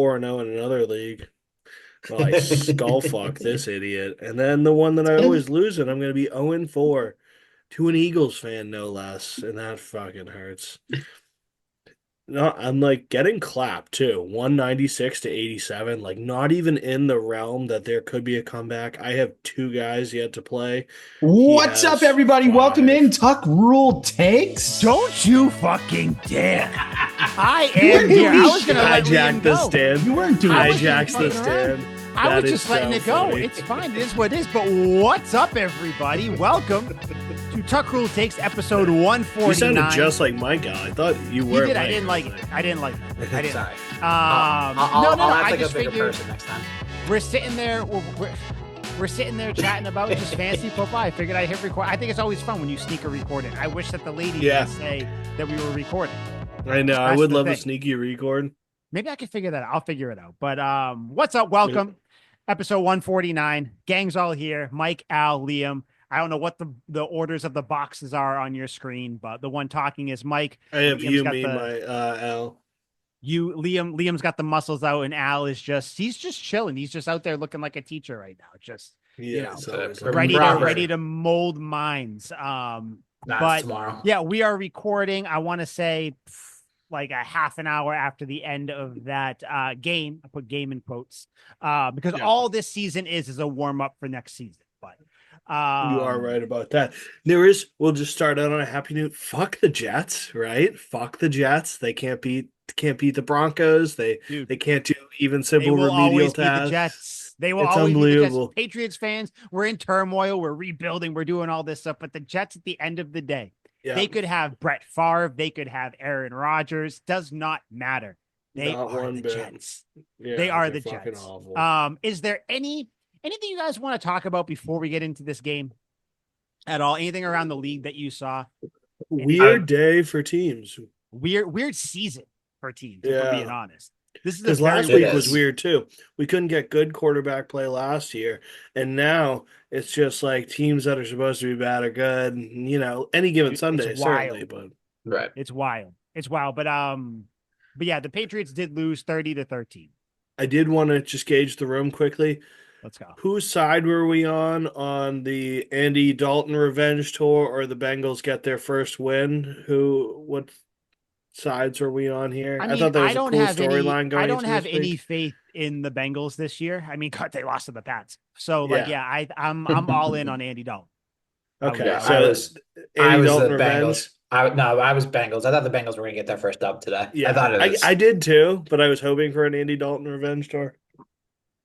4-0 in another league. Well, I skull fuck this idiot. And then the one that I always lose in, I'm going to be 0-4 to an Eagles fan, no less. And that fucking hurts. No, I'm like getting clapped too. 196 to 87. Like, not even in the realm that there could be a comeback. I have two guys yet to play. He What's up, has everybody? Welcome in. five. Tuck Rule Takes. Don't you fucking dare. I You am were here. I doing was going to let Hijacked Liam the go. stand. You weren't doing I it. was Hijacks the fucking around. stand. I That was is just letting so it go. funny. It's fine. It is what it is. But what's up, everybody? Welcome to Tuck Rule Takes episode You 149. sounded just like my guy. I thought you You were. did. I Mike. didn't like it. I didn't like it. I didn't. Sorry. No. I'll act I like just a bigger figured person next time. we're sitting there. We're sitting there chatting about just fantasy football. I figured I'd hit record. I think it's always fun when you sneak a recording. I wish that the ladies Yeah. would say that we were recording. I know. I That's would the love a thing. sneaky record. Maybe I can figure that out. I'll figure it out. But what's up? Welcome. Episode 149. Gang's all here. Mike, Al, Liam. I don't know what the orders of the boxes are on your screen, but the one talking is Mike. I have Liam's you, got me, the- my Al. Liam's got the muscles out, and Al is he's just chilling. He's just out there looking like a teacher right now. Just Yeah, know, it's always ready Robert. to mold minds. Nah, But it's tomorrow. yeah, we are recording. I want to say like a half an hour after the end of that game. I put game in quotes because Yeah. all this season is a warm up for next season. But You are right about that. We'll just start out on a happy note. Fuck the Jets, right? Fuck the Jets. They can't beat the Broncos. They can't do even They simple will remedial always be the tasks. Jets. They will It's always be the Jets. unbelievable. Patriots fans, we're in turmoil. We're rebuilding. We're doing all this stuff. But the Jets, at the end of the day, Yeah. they could have Brett Favre. They could have Aaron Rodgers. Does not matter. They Not are one the bit. Jets. Yeah, They are they're the fucking Jets. awful. Is there anything you guys want to talk about before we get into this game at all? Anything around the league that you saw? Weird day for teams. Weird season for teams, if Yeah. we're being honest. This is a Because very last weird week was is. weird too. We couldn't get good quarterback play last year, and now it's just like teams that are supposed to be bad are good. Any given It's Sunday, certainly. wild. But Right. It's wild. It's wild. But yeah, the Patriots did lose 30-13. I did want to just gauge the room quickly. Let's go. Whose side were we on the Andy Dalton revenge tour, or the Bengals get their first win? What sides are we on here? I I mean, thought there was I a don't cool have any. storyline going. I don't into have this any week. faith in the Bengals this year. I mean, God, they lost to the Pats. So I'm all in on Andy Dalton. Okay, Yeah, so I was Andy the Dalton revenge. Bengals. I was Bengals. I thought the Bengals were going to get their first dub today. Yeah, I thought it was. I did too, but I was hoping for an Andy Dalton revenge tour.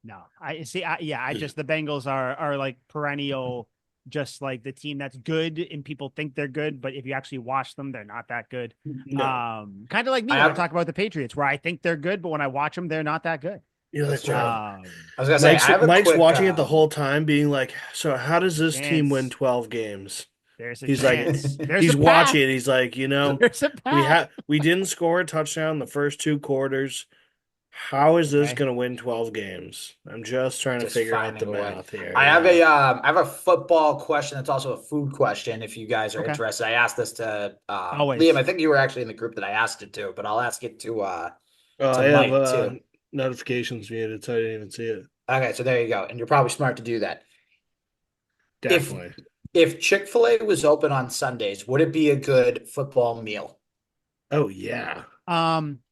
No, I see. I just the Bengals are like perennial, just like the team that's good and people think they're good, but if you actually watch them, they're not that good. No. Kind of like me when I talk about the Patriots, where I think they're good, but when I watch them, they're not that good. You're That's like, true. wow. I was going to say, Mike's watching it the whole time, being like, "So how does this team win Chance. 12 games?" There's a He's chance. like, There's he's a path. watching it. He's like, There's a path. we didn't score a touchdown the first two quarters. How is this Okay. going to win 12 games? I'm just trying to Just figure out the finding a way. math here. I have a football question that's also a food question. If you guys are Okay. interested, I asked this to Always. Liam. I think you were actually in the group that I asked it to, but I'll ask it to I Mike have too. notifications muted, so I didn't even see it. Okay, so there you go. And you're probably smart to do that. Definitely. If Chick-fil-A was open on Sundays, would it be a good football meal? Oh yeah.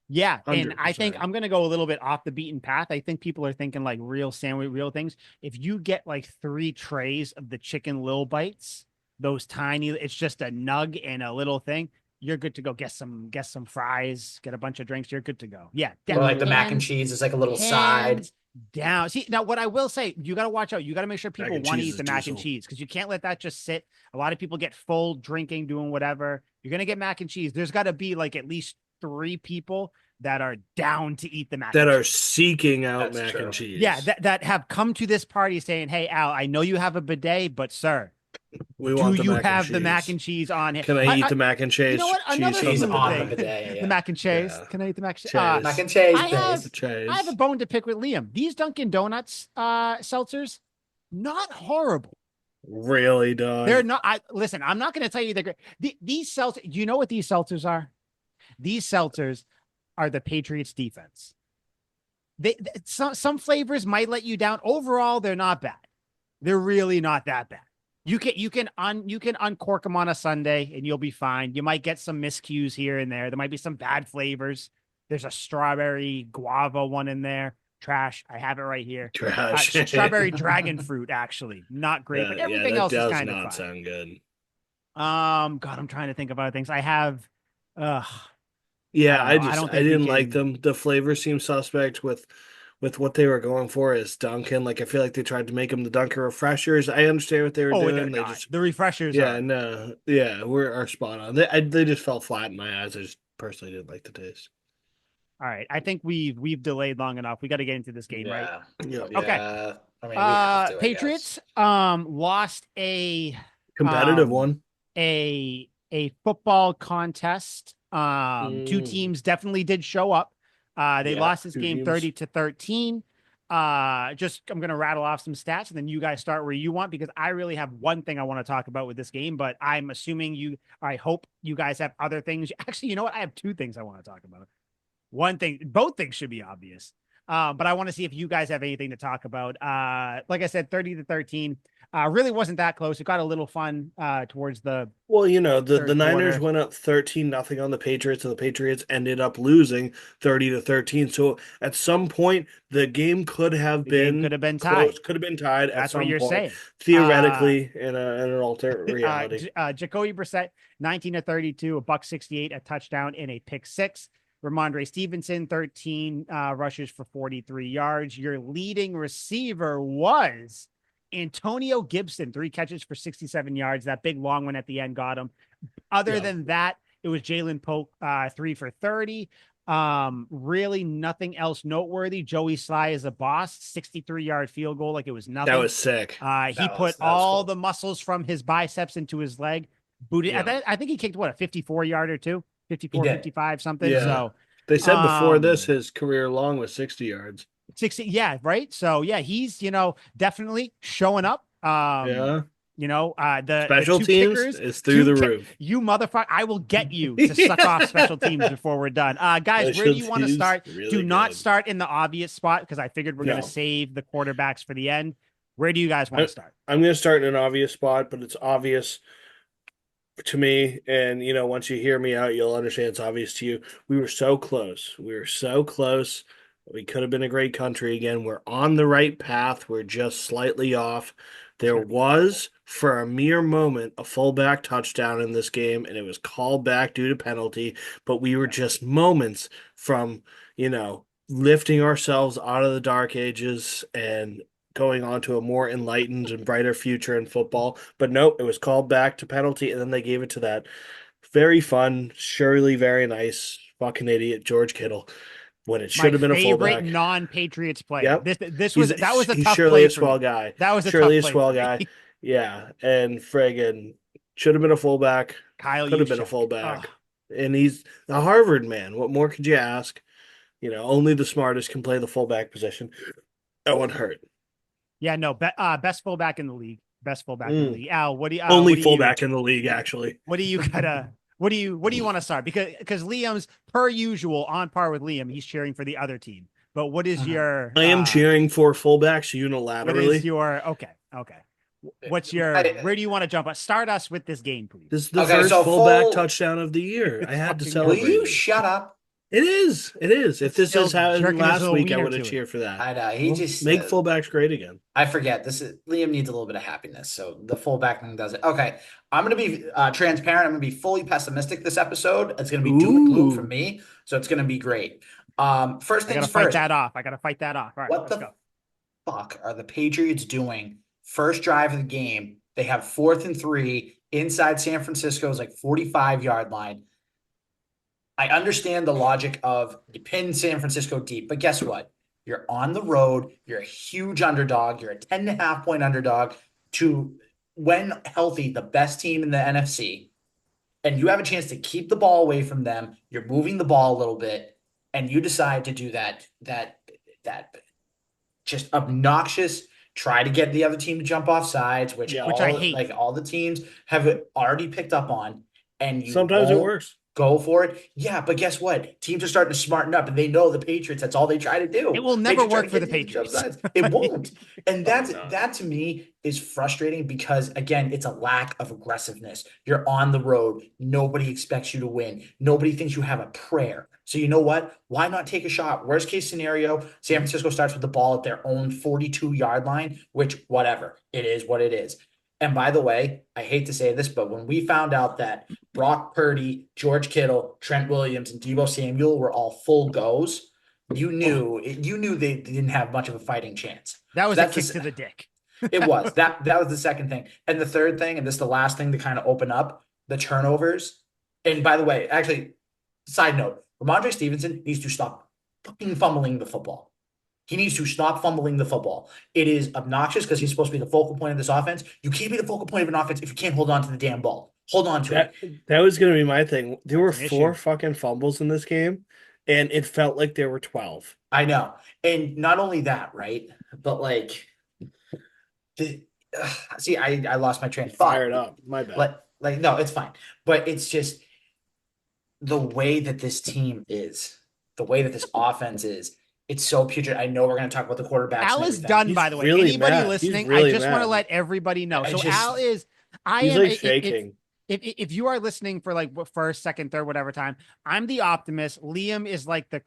Yeah, and I think 100%. I'm gonna go a little bit off the beaten path. I think people are thinking like real sandwich, real things. If you get like 3 trays of the chicken Lil Bites, those tiny, it's just a nug and a little thing. You're good to go. Get some fries, get a bunch of drinks. You're good to go. Yeah, Or definitely. like the mac and cheese is like a little side. Hands down. See, now what I will say, you got to watch out. You got to make sure people and want to cheese eat the is mac and diesel. cheese because you can't let that just sit. A lot of people get full drinking, doing whatever. You're going to get mac and cheese. There's got to be like at least 3 people that are down to eat the mac That and are cheese. seeking out That's mac true. and cheese. Yeah, that have come to this party saying, "Hey, Al, I know you have a bidet, but sir, we want do the you mac have and the cheese. mac and cheese on here? Can I eat the mac and cheese? You know what? Another cheese Cheese from food on thing. the bidet. The Yeah. mac and cheese. Yeah. Can I eat the mac and cheese? Cheese. Mac and cheese, I have- please. Cheese. I have a bone to pick with Liam. These Dunkin' Donuts seltzers, not horrible. Really, dog. They're not. Listen, I'm not going to tell you they're great. These seltzers. Do you know what these seltzers are? These seltzers are the Patriots defense. some flavors might let you down. Overall, they're not bad. They're really not that bad. You can uncork them on a Sunday and you'll be fine. You might get some miscues here and there. There might be some bad flavors. There's a strawberry guava one in there. Trash. I have it right here. Trash. Strawberry dragon fruit, actually. Not great, but everything that else is does kind of not fine. sound good. God, I'm trying to think of other things. I have Yeah, I don't I think we didn't like can. them. The flavor seemed suspect with what they were going for as Dunkin'. Like I feel like they tried to make them the Dunkin' refreshers. I understand what they were Oh, they're doing. They not. just The refreshers yeah, are. no, yeah, are spot on. They just fell flat in my eyes. I just personally didn't like the taste. All right. I think we've delayed long enough. We got to get into this game, right? Yeah, Okay. Yeah. I mean, we have to, I guess. Patriots lost competitive one. a football contest. Two Mm. teams definitely did show up. They Yeah, lost this two game teams. 30-13. I'm gonna rattle off some stats and then you guys start where you want because I really have one thing I want to talk about with this game, but I'm assuming I hope you guys have other things. Actually, you know what? I have two things I want to talk about. One thing, both things should be obvious. But I want to see if you guys have anything to talk about. Like I said, 30-13. Really wasn't that close. It got a little fun towards the Well, the third Niners quarter. went up 13-0 on the Patriots, and the Patriots ended up losing 30-13. So at some point, the game could have The game been could have been close, tied. could have been tied at That's what some you're point, saying. theoretically, in an alternate reality. Jacoby Brissett, 19-32, a buck 68, a touchdown, and a pick six. Ramondre Stevenson, 13 rushes for 43 yards. Your leading receiver was Antonio Gibson, 3 catches for 67 yards. That big long one at the end got him. Other than that, it was Jalen Polk, 3 for 30. Really nothing else noteworthy. Joey Sly is a boss, 63-yard field goal, like it was nothing. That was sick. He put that was all cool. the muscles from his biceps into his leg. Booted. Yeah. I think he kicked what, a 54-yarder too, 54, did. 55 something. Yeah. So They said before this, his career long was 60 yards. 60, yeah, right. So yeah, he's definitely showing up. Yeah. The Special two teams kickers is through the roof. You motherfucker, I will get you to suck off special teams before we're done. Guys, where do you want to start? Really Do not good. start in the obvious spot because I figured we're No. going to save the quarterbacks for the end. Where do you guys want to start? I'm going to start in an obvious spot, but it's obvious to me. And, once you hear me out, you'll understand it's obvious to you. We were so close. We were so close. We could have been a great country again. We're on the right path. We're just slightly off. There was, for a mere moment, a fullback touchdown in this game, and it was called back due to penalty. But we were just moments from, lifting ourselves out of the dark ages and going on to a more enlightened and brighter future in football. But nope, it was called back to penalty, and then they gave it to that very fun, surely very nice fucking idiot George Kittle when it should have been a fullback. Non-Patriots player. Yep. That was a He's tough surely play a for swell me. guy. That was surely tough a swell play for guy. me. Yeah, and friggin' should have been a fullback. Kyle Could have been a Juszczyk. fullback. And he's a Harvard man. What more could you ask? Only the smartest can play the fullback position. That one hurt. Yeah, no, best fullback in the league. Best fullback in the league. Al, what do you only fullback in the league, actually. What do you gotta what do you want to start? Because Liam's per usual on par with Liam, he's cheering for the other team. But what is your I am cheering for fullbacks unilaterally. What is your okay. What's your where do you want to jump? Start us with this game, please. This is the first fullback touchdown of the year. I had to celebrate. Will you shut up? It is. If this is how last week, I would have cheered for that. I know. He just make fullbacks great again. I forget. Liam needs a little bit of happiness, so the fullback thing does it. Okay, I'm gonna be transparent. I'm gonna be fully pessimistic this episode. It's gonna be doom and gloom for me, so it's gonna be great. First things first. I gotta fight that off. All right, what the fuck are the Patriots doing? First drive of the game, they have 4th and 3 inside San Francisco's 45-yard line. I understand the logic of you pin San Francisco deep, but guess what? You're on the road. You're a huge underdog. You're a 10.5-point underdog to, when healthy, the best team in the NFC. And you have a chance to keep the ball away from them. You're moving the ball a little bit, and you decide to do that just obnoxious, try to get the other team to jump off sides, which I hate. All the teams have already picked up on. And sometimes it works. go for it. Yeah, but guess what? Teams are starting to smarten up and they know the Patriots, that's all they try to do. It will never Patriots try work to for get the you to jump Patriots. sides. It won't. And Probably not. that to me is frustrating because again, it's a lack of aggressiveness. You're on the road. Nobody expects you to win. Nobody thinks you have a prayer. So you know what? Why not take a shot? Worst case scenario, San Francisco starts with the ball at their own 42-yard line, which whatever. It is what it is. And by the way, I hate to say this, but when we found out that Brock Purdy, George Kittle, Trent Williams, and Deebo Samuel were all full goes, you knew they didn't have much of a fighting chance. That was So a that's kick to the dick. it was. That was the second thing. And the third thing, and this is the last thing to kind of open up, the turnovers. And by the way, actually, side note, Ramondre Stevenson needs to stop fucking fumbling the football. He needs to stop fumbling the football. It is obnoxious because he's supposed to be the focal point of this offense. You can't be the focal point of an offense if you can't hold on to the damn ball. Hold on to it. That was going to be my thing. There were That's an 4 issue. fucking fumbles in this game, and it felt like there were 12. I know. And not only that, right? But like see, I lost my train of thought. Fired up. My bad. Like no, it's fine. But it's just the way that this team is, the way that this offense is, it's so putrid. I know we're going to talk about the quarterbacks. Al and is everything. done, He's by the way. really Anybody mad. listening, He's really I just want to mad. let everybody know. I So just- Al is, He's like shaking. if you are listening for like first, second, third, whatever time, I'm the optimist. Liam is like the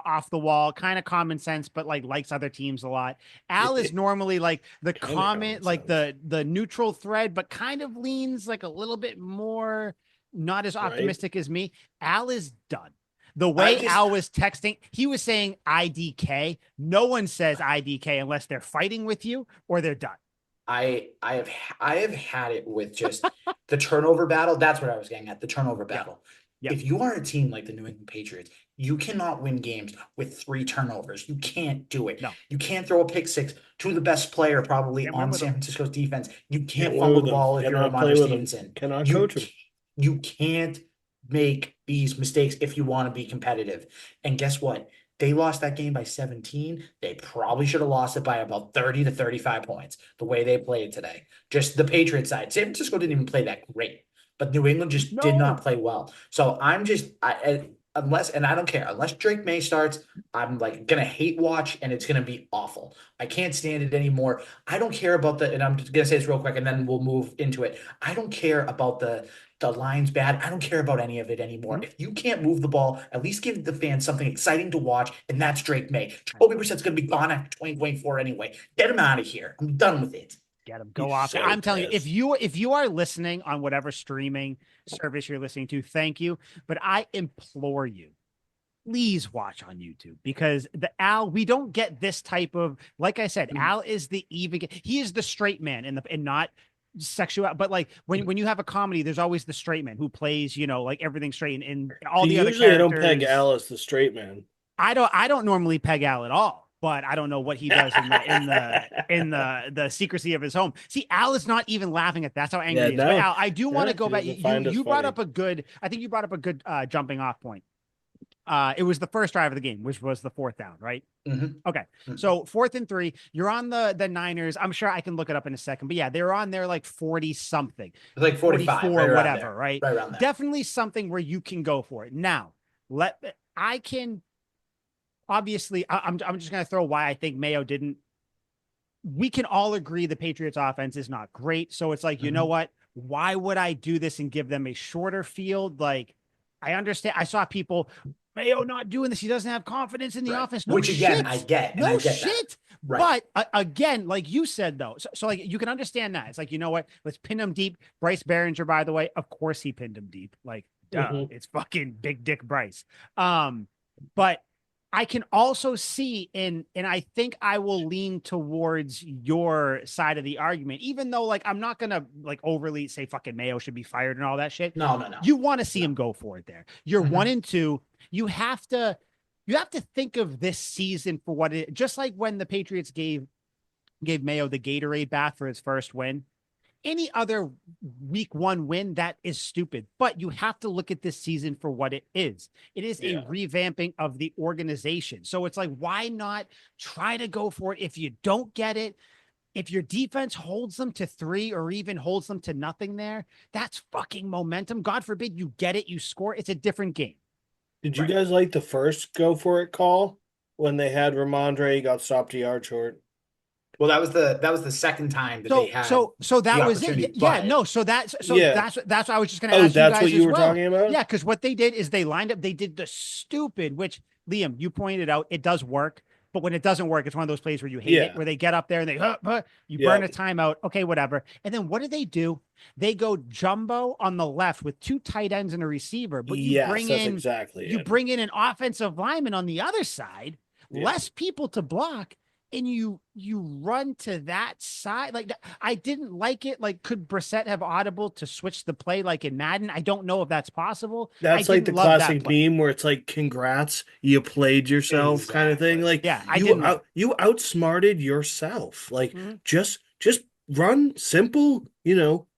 off the wall, kind of common sense, but like likes other teams a lot. Al is normally like the Kinda comment, common like sense. the neutral thread, but kind of leans like a little bit more not as Right. optimistic as me. Al is done. The way Al was texting, he was saying IDK. No one says IDK unless they're fighting with you or they're done. I have had it with just the turnover battle. That's what I was getting at. The turnover battle. Yep. If you are a team like the New England Patriots, you cannot win games with 3 turnovers. You can't do it. No. You can't throw a pick six to the best player probably Can't win on with San them. Francisco's defense. You Can't can't win fumble with the them. ball if you're Cannot play Ramondre with them. Stevenson. Cannot You coach him. You can't make these mistakes if you want to be competitive. And guess what? They lost that game by 17. They probably should have lost it by about 30 to 35 points the way they played today. Just the Patriots side. San Francisco didn't even play that great, but New England just did not play well. So I'm just, unless, and I don't care, unless Drake May starts, I'm like going to hate watch and it's going to be awful. I can't stand it anymore. I don't care about and I'm just going to say this real quick and then we'll move into it. I don't care about the line's bad. I don't care about any of it anymore. If you can't move the ball, at least give the fans something exciting to watch, and that's Drake May. Jacoby Brissett's going to be gone after 2024 anyway. Get him out of here. I'm done with it. Get him. Go He's off. so I'm telling you, pissed. if you are listening on whatever streaming service you're listening to, thank you. But I implore you, please watch on YouTube because we don't get this type of, like I said, Al is he is the straight man and not sexual, but like when you have a comedy, there's always the straight man who plays, like everything straight and all the other Usually I characters. don't peg Al as the straight man. I don't normally peg Al at all, but I don't know what he does in the secrecy of his home. See, Al is not even laughing at that's how angry he is. But Al, I do want to go back. You brought up a good jumping off point. It was the first drive of the game, which was the 4th down, right? Mm-hmm. Okay. So 4th and 3, you're on the Niners. I'm sure I can look it up in a second, but yeah, they're on there like 40 something, It's like 45, 44, right whatever, there, right? Right around there. Definitely something where you can go for it. Now, obviously, I'm just going to throw why I think Mayo didn't. We can all agree the Patriots offense is not great. So it's like, you know what? Why would I do this and give them a shorter field? Like, I understand. I saw people, Mayo not doing this. He doesn't have confidence in the offense. No Which again, shit. I get. No I get shit. That. Right. But again, like you said, though, so like you can understand that. It's like, you know what? Let's pin him deep. Bryce Behringer, by the way, of course he pinned him deep. Like, duh, it's fucking big dick Bryce. But I can also see and I think I will lean towards your side of the argument, even though like I'm not gonna like overly say fucking Mayo should be fired and all that shit. No. You want to see him go for it there. You're 1-2. You have to think of this season for what it just like when the Patriots gave Mayo the Gatorade bath for his first win. Any other week 1 win, that is stupid. But you have to look at this season for what it is. It is a revamping of the organization. So it's like, why not try to go for it? If you don't get it, if your defense holds them to 3 or even holds them to nothing there, that's fucking momentum. God forbid you get it, you score. It's a different game. Did you guys like the first go for it call when they had Ramondre got stopped a yard short? Well, that was the second time that they had So that the was it. opportunity. Yeah, But no. So that's Yeah. what I was just going to Oh, ask you that's guys what you as were well. talking about? Yeah, because what they did is they lined up. They did the stupid, which Liam, you pointed out, it does work. But when it doesn't work, it's one of those plays where you hate it, where they get up there and they you burn a timeout. Okay, whatever. And then what do? They go jumbo on the left with 2 tight ends and a receiver. But you bring in exactly you bring in an offensive lineman on the other side, less people to block, and you run to that side. Like, I didn't like it. Like, could Brissett have audible to switch the play like in Madden? I don't know if that's possible. That's like the classic meme where it's like, congrats, you played yourself kind of thing. Like, yeah, you outsmarted yourself. Like, just run simple,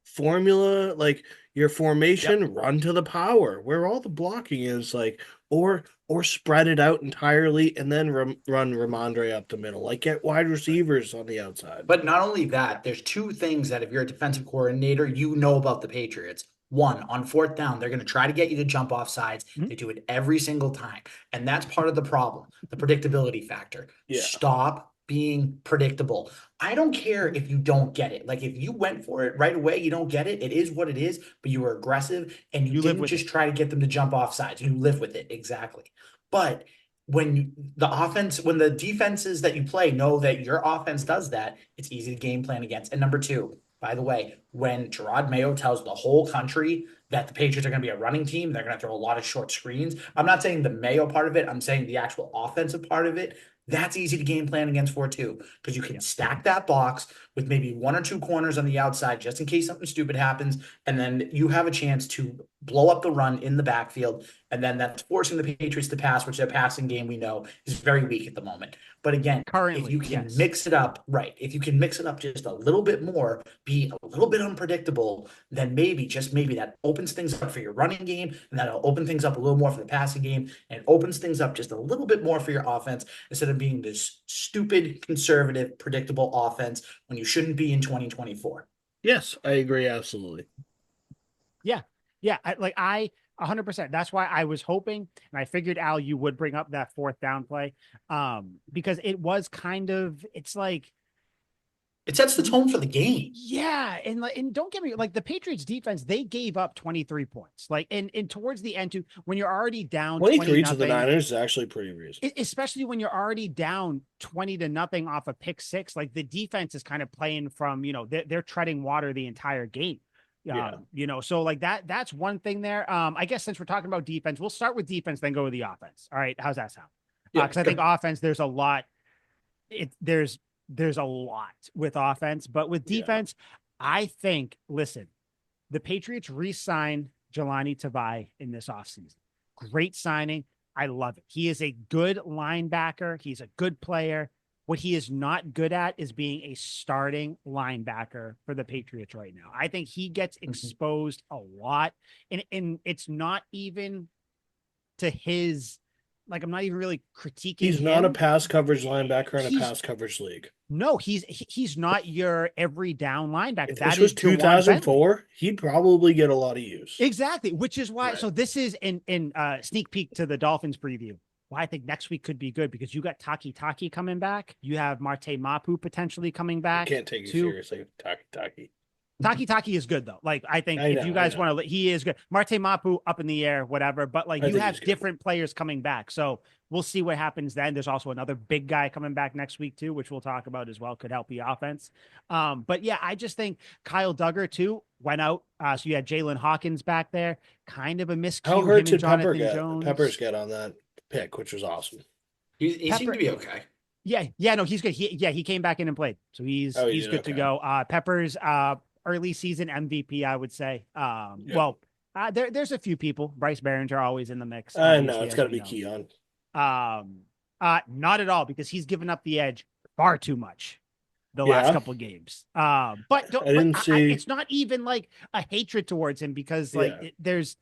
formula, like your formation, run to the power where all the blocking is, like, or spread it out entirely and then run Ramondre up the middle. Like, get wide receivers on the outside. But not only that, there's 2 things that if you're a defensive coordinator, you know about the Patriots. One, on 4th down, they're going to try to get you to jump off sides. They do it every single time. And that's part of the problem, the predictability factor. Yeah. Stop being predictable. I don't care if you don't get it. Like, if you went for it right away, you don't get it. It is what it is, but you were aggressive and you didn't just try to get them to jump off sides. You live with it. Exactly. But when the defenses that you play know that your offense does that, it's easy to game plan against. And number 2, by the way, when Gerard Mayo tells the whole country that the Patriots are going to be a running team, they're going to throw a lot of short screens. I'm not saying the Mayo part of it. I'm saying the actual offensive part of it. That's easy to game plan against for too, because you can stack that box with maybe 1 or 2 corners on the outside just in case something stupid happens. And then you have a chance to blow up the run in the backfield. And then that's forcing the Patriots to pass, which their passing game we know is very weak at the moment. But again, if you can mix it up, if you can mix it up just a little bit more, be a little bit unpredictable, then maybe, just maybe, that opens things up for your running game, and that'll open things up a little more for the passing game, and it opens things up just a little bit more for your offense instead of being this stupid, conservative, predictable offense when you shouldn't be in 2024. Yes, I agree. Absolutely. Yeah. Yeah. I 100%. That's why I was hoping, and I figured, Al, you would bring up that 4th down play, because it was kind of, it's like, it sets the tone for the game. Yeah, and don't get me, like, the Patriots defense, they gave up 23 points. Like, and towards the end too, when you're already down 23 to the Niners is actually pretty reasonable. Especially when you're already down 20-0 off a pick 6, like, the defense is kind of playing from, they're treading water the entire game. So like that's one thing there. I guess since we're talking about defense, we'll start with defense, then go with the offense. All right, how's that sound? Because I think offense, there's a lot. There's a lot with offense, but with defense, I think, listen, the Patriots re-signed Jelani Tavai in this offseason. Great signing. I love it. He is a good linebacker. He's a good player. What he is not good at is being a starting linebacker for the Patriots right now. I think he gets exposed a lot, and it's not even to his, like, I'm not even really critiquing He's him. not a pass coverage linebacker in a pass coverage league. No, he's not your every down linebacker. If this was 2004, he'd probably get a lot of use. Exactly, which is why. Right. So this is in sneak peek to the Dolphins preview. Well, I think next week could be good because you got Taki coming back. You have Marte Mapu potentially coming back. I can't take you seriously, Taki. Taki is good though. Like, I think if you guys want to, he is good. Marte Mapu up in the air, whatever. But like, you have different players coming back, so we'll see what happens then. There's also another big guy coming back next week too, which we'll talk about as well. Could help the offense. But yeah, I just think Kyle Duggar too went out. So you had Jalen Hawkins back there, kind of a miscue. How hurt did Peppers get on that pick, which was awesome? He seemed to be okay. Yeah, no, he's good. He came back in and played, so he's good to go. Peppers, early season MVP, I would say. Well, there's a few people. Bryce Behringer always in the mix. No, it's got to be Keon. Not at all, because he's given up the edge far too much the last couple of games. But it's not even like a hatred towards him, because like there's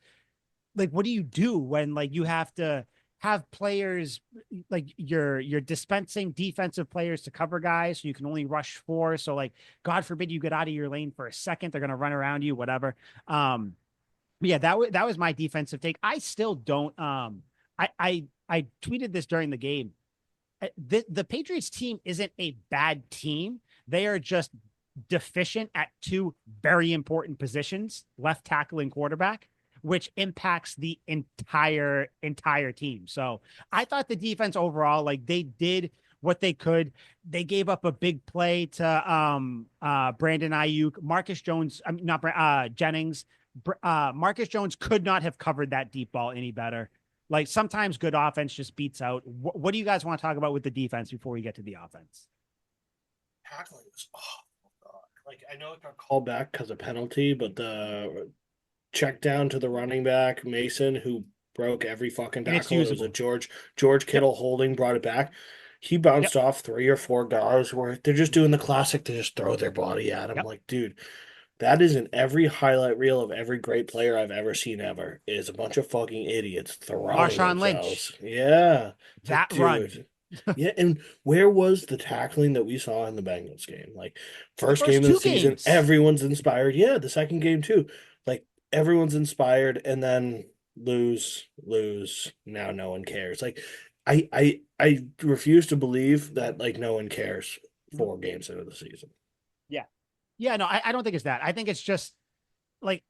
like, what do you do when like you have to have players like you're dispensing defensive players to cover guys, so you can only rush 4. So like, God forbid you get out of your lane for a second, they're gonna run around you, whatever. But yeah, that was my defensive take. I still don't. I tweeted this during the game. The Patriots team isn't a bad team. They are just deficient at 2 very important positions, left tackle and quarterback, which impacts the entire team. So I thought the defense overall, like, they did what they could. They gave up a big play to Brandon Ayuk, Marcus Jones, I mean, not Jennings. Marcus Jones could not have covered that deep ball any better. Like, sometimes good offense just beats out. What do you guys want to talk about with the defense before we get to the offense? Tackling was God. Like, I know it got called back because of penalty, but the check down to the running back Mason, who broke every fucking tackle. It was a George Kittle holding, brought it back. He bounced off 3 or 4 guys where they're just doing the classic to just throw their body at him. Like, dude, that is in every highlight reel of every great player I've ever seen ever. Is a bunch of fucking idiots throwing Marshawn themselves. Lynch. Yeah. That like, run. Yeah, and where was the tackling that we saw in the Bengals game? Like, first first game of the 2 season, games. everyone's inspired. Yeah, the second game too. Like, everyone's inspired, and then lose. Now no one cares. Like, I refuse to believe that, like, no one cares 4 games into the season. Yeah, no, I don't think it's that. I think it's just like,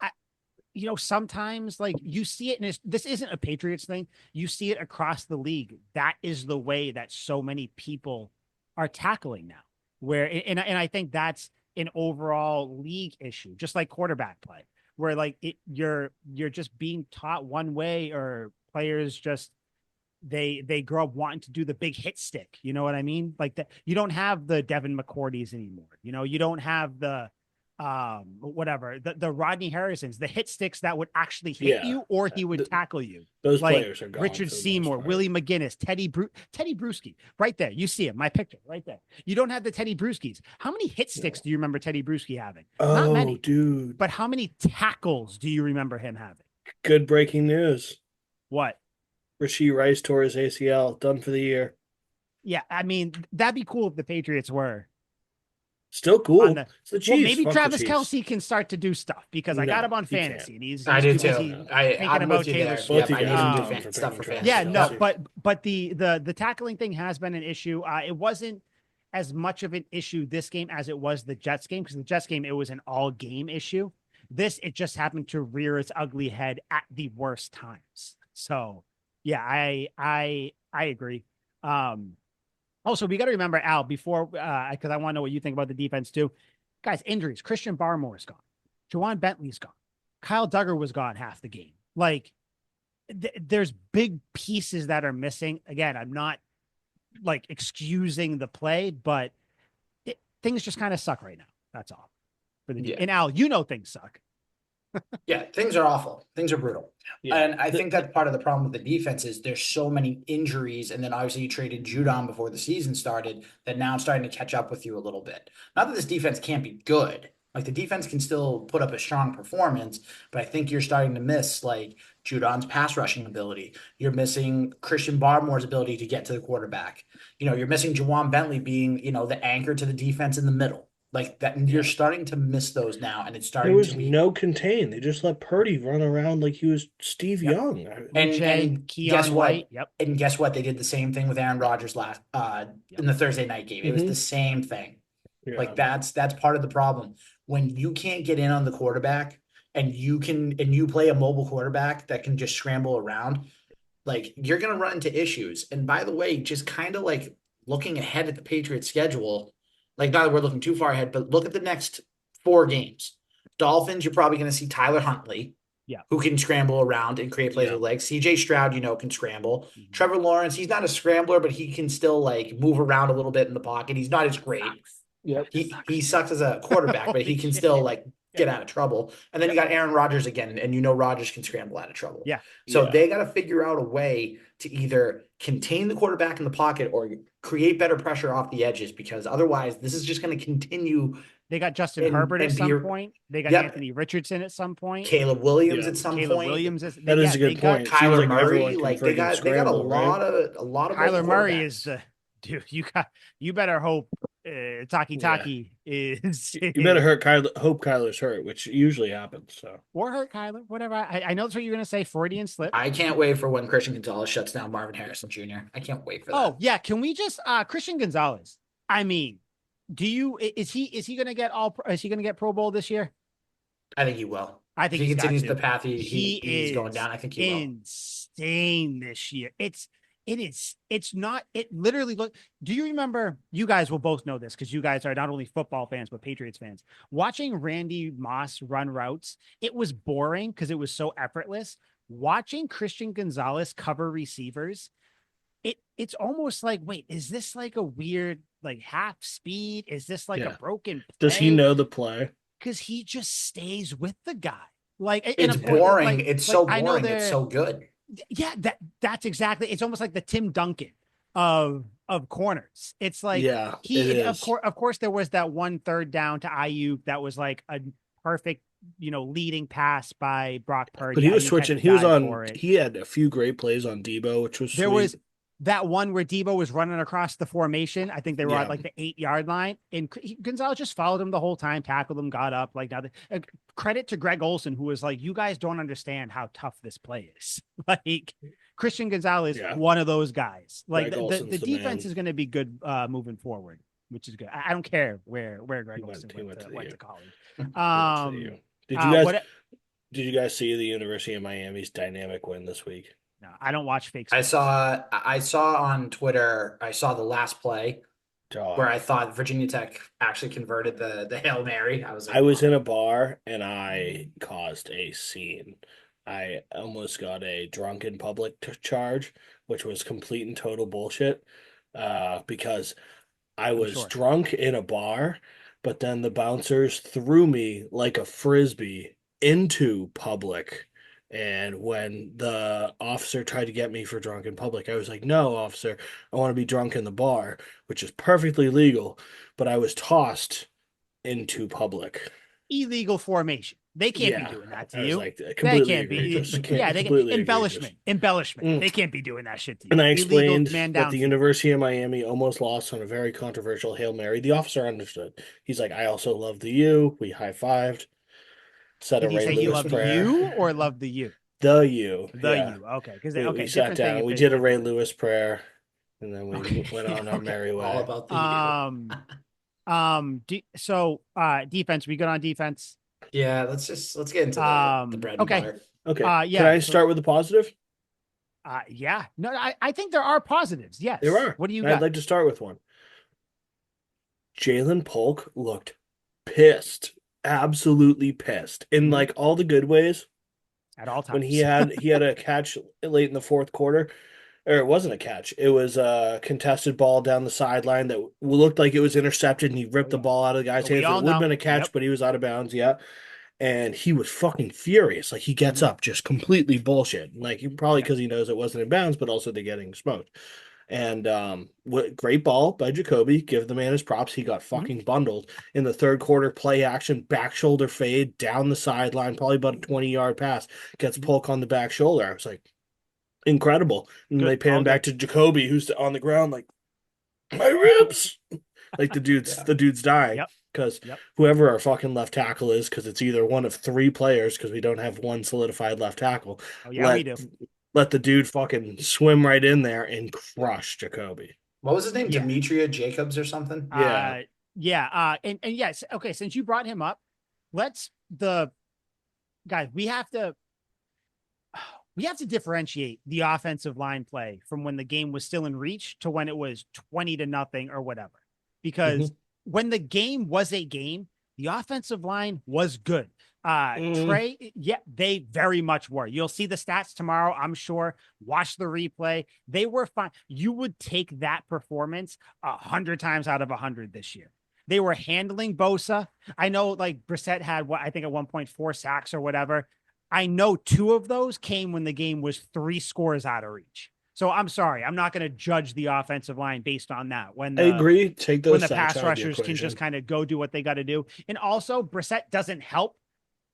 sometimes like you see it, and this isn't a Patriots thing. You see it across the league. That is the way that so many people are tackling now. And I think that's an overall league issue, just like quarterback play, where like you're just being taught one way, or players just they grow up wanting to do the big hit stick. You know what I mean? Like that, you don't have the Devin McCourties anymore. You don't have the whatever, the Rodney Harrisons, the hit sticks that would actually hit you, or he would tackle you. Those Like players are gone Richard for the most Seymour, part. Willie McGinnis, Teddy Bruschi, right there. You see him, my picture right there. You don't have the Teddy Bruschis. How many hit sticks do you remember Teddy Bruschi having? Not many, dude. but how many tackles do you remember him having? Good breaking news. What? Rashee Rice tore his ACL, done for the year. Yeah, I mean, that'd be cool if the Patriots were still cool. It's the Chiefs. Well, maybe Fuck Travis the Chiefs. Kelce can start to do stuff, because I got him on he fantasy, can't. and he's I do too too. busy thinking I'm about with you Taylor there. Swift. Yep, I need him to do for stuff for picking fantasy. Yeah, no, Travis. but the tackling thing has been an issue. It wasn't as much of an issue this game as it was the Jets game, because the Jets game, it was an all game issue. This, it just happened to rear its ugly head at the worst times. So yeah, I agree. Also, we got to remember, Al, before, because I want to know what you think about the defense too. Guys, injuries. Christian Barmore's gone. Jawan Bentley's gone. Kyle Duggar was gone half the game. Like, there's big pieces that are missing. Again, I'm not like excusing the play, but things just kind of suck right now. That's all. And Al, things suck. Yeah, things are awful. Things are brutal. Yeah. And I think that's part of the problem with the defense is there's so many injuries. And then obviously you traded Judon before the season started, that now it's starting to catch up with you a little bit. Not that this defense can't be good. Like, the defense can still put up a strong performance, but I think you're starting to miss like Judon's pass rushing ability. You're missing Christian Barmore's ability to get to the quarterback. You're missing Jawan Bentley being, the anchor to the defense in the middle. Like that, you're starting to miss those now, and it's starting There was to be no contain. They just let Purdy run around like he was Steve Young. and Keon guess what? White. Yep. And guess what? They did the same thing with Aaron Rodgers last in the Thursday night game. It was the same thing. Yeah. Like that's part of the problem. When you can't get in on the quarterback, and you play a mobile quarterback that can just scramble around, like, you're gonna run into issues. And by the way, just kind of like looking ahead at the Patriots schedule, like, not that we're looking too far ahead, but look at the next 4 games. Dolphins, you're probably going to see Tyler Huntley, who can scramble around and create plays with legs. CJ Stroud, can scramble. Mm-hmm. Trevor Lawrence, he's not a scrambler, but he can still like move around a little bit in the pocket. He's not as great. Yep. He sucks as a quarterback, but he can still like get out of trouble. And then you got Aaron Rodgers again, and Rodgers can scramble out of trouble. Yeah. So they got to figure out a way to either contain the quarterback in the pocket or create better pressure off the edges, because otherwise this is just going to continue They got Justin And- Herbert at and some be- point. They got Yep. Anthony Richardson at some point. Caleb Williams Yeah. at some Caleb point. Williams That is a they good got point. Seems Kyler like Murray, everyone can like they friggin' got a scramble, right? lot of Kyler mobile Murray is quarterbacks. the dude. You better hope Taki Yeah. is You better hope Kyler's hurt, which usually happens. So or hurt Kyler, whatever. I know that's what you're gonna say. Freudian slip. I can't wait for when Christian Gonzalez shuts down Marvin Harrison Jr. I can't wait for that. Oh yeah, can we just Christian Gonzalez? I mean, is he gonna get is he gonna get Pro Bowl this year? I think he will. I think if he he's got continues to. the path He he's going is down, I think he will. insane this year. It's not, it literally do you remember, you guys will both know this because you guys are not only football fans, but Patriots fans. Watching Randy Moss run routes, it was boring because it was so effortless. Watching Christian Gonzalez cover receivers, it's almost like, wait, is this like a weird, like half speed? Is this like a broken play? Does he know the play? Because he just stays with the guy. Like, and It's of course, boring. like, It's like, so I know boring. It's so good. yeah, that's exactly. It's almost like the Tim Duncan of corners. It's like Yeah, it he is. of course there was that one third down to Ayuk that was like a perfect, leading pass by Brock Purdy. But he was Ayuk had switching. to He was dive on. for it. He had a few great plays on Debo, which was There sweet. was that one where Debo was running across the formation. I think they were Yeah. at like the 8-yard line, and Gonzalez just followed him the whole time, tackled him, got up. Like, now, credit to Greg Olson, who was like, "You guys don't understand how tough this play is." Like, Christian Gonzalez, one of those guys. Like, Greg the Olson's the defense man. is going to be good moving forward, which is good. I don't care where Greg Olson went to college. Did you guys? Did you guys see the University of Miami's dynamic win this week? No, I don't watch fake I sports. saw on Twitter, I saw the last play where I thought Virginia Tech actually converted the Hail Mary. I was like, I was in a bar and I caused a scene. I almost got a drunken public charge, which was complete and total bullshit. Because I was drunk in a bar, but then the bouncers threw me like a frisbee into public. And when the officer tried to get me for drunk in public, I was like, "No, officer, I want to be drunk in the bar," which is perfectly legal, but I was tossed into public. Illegal formation. They can't be doing that to you. Like, They can't be. Yeah, they can. Embellishment. They can't be doing that shit to you. And I explained man that down the University of Miami almost lost on a very controversial Hail Mary. The officer understood. He's like, "I also love the U." We high-fived. Said Did a he Ray say Lewis he loved prayer. you or loved the U? The U. The U. Okay. Because we sat down. We did a Ray Lewis prayer, and then we went on our merry way. All about the U. So defense. We good on defense? Yeah, let's get into the bread and butter. Okay. Yeah. Can I start with the positive? Yeah. No, I think there are positives. Yes. There are. What do you got? I'd like to start with one. Jalen Polk looked pissed. Absolutely pissed. In like all the good ways. At all times. When he had a catch late in the fourth quarter. Or it wasn't a catch. It was a contested ball down the sideline that looked like it was intercepted, and he ripped the ball out of the guy's hands. It would have been a catch, but he was out of bounds. Yeah. And he was fucking furious. Like, he gets up just completely bullshit. Like, probably because he knows it wasn't in bounds, but also they're getting smoked. And great ball by Jacoby. Give the man his props. He got fucking bundled in the third quarter. Play action, back shoulder fade down the sideline, probably about a 20-yard pass. Gets Polk on the back shoulder. I was like, incredible. And they pan back to Jacoby, who's on the ground, like, my ribs. Like, the dude's dying. Because whoever our fucking left tackle is, because it's either one of three players, because we don't have one solidified left tackle. Oh, yeah, we do. Let the dude fucking swim right in there and crush Jacoby. What was his name? Demetria Jacobs or something? And yes. Okay, since you brought him up, guys, we have to differentiate the offensive line play from when the game was still in reach to when it was 20-0 or whatever. Because when the game was a game, the offensive line was good. Trey, they very much were. You'll see the stats tomorrow, I'm sure. Watch the replay. They were fine. You would take that performance 100 times out of 100 this year. They were handling Bosa. I know, like, Brissett had I think at 1.4 sacks or whatever. I know 2 of those came when the game was 3 scores out of reach. So I'm sorry, I'm not going to judge the offensive line based on that. I agree. Take when those the sacks pass out of the rushers can just equation. kind of go do what they got to do. And also, Brissett doesn't help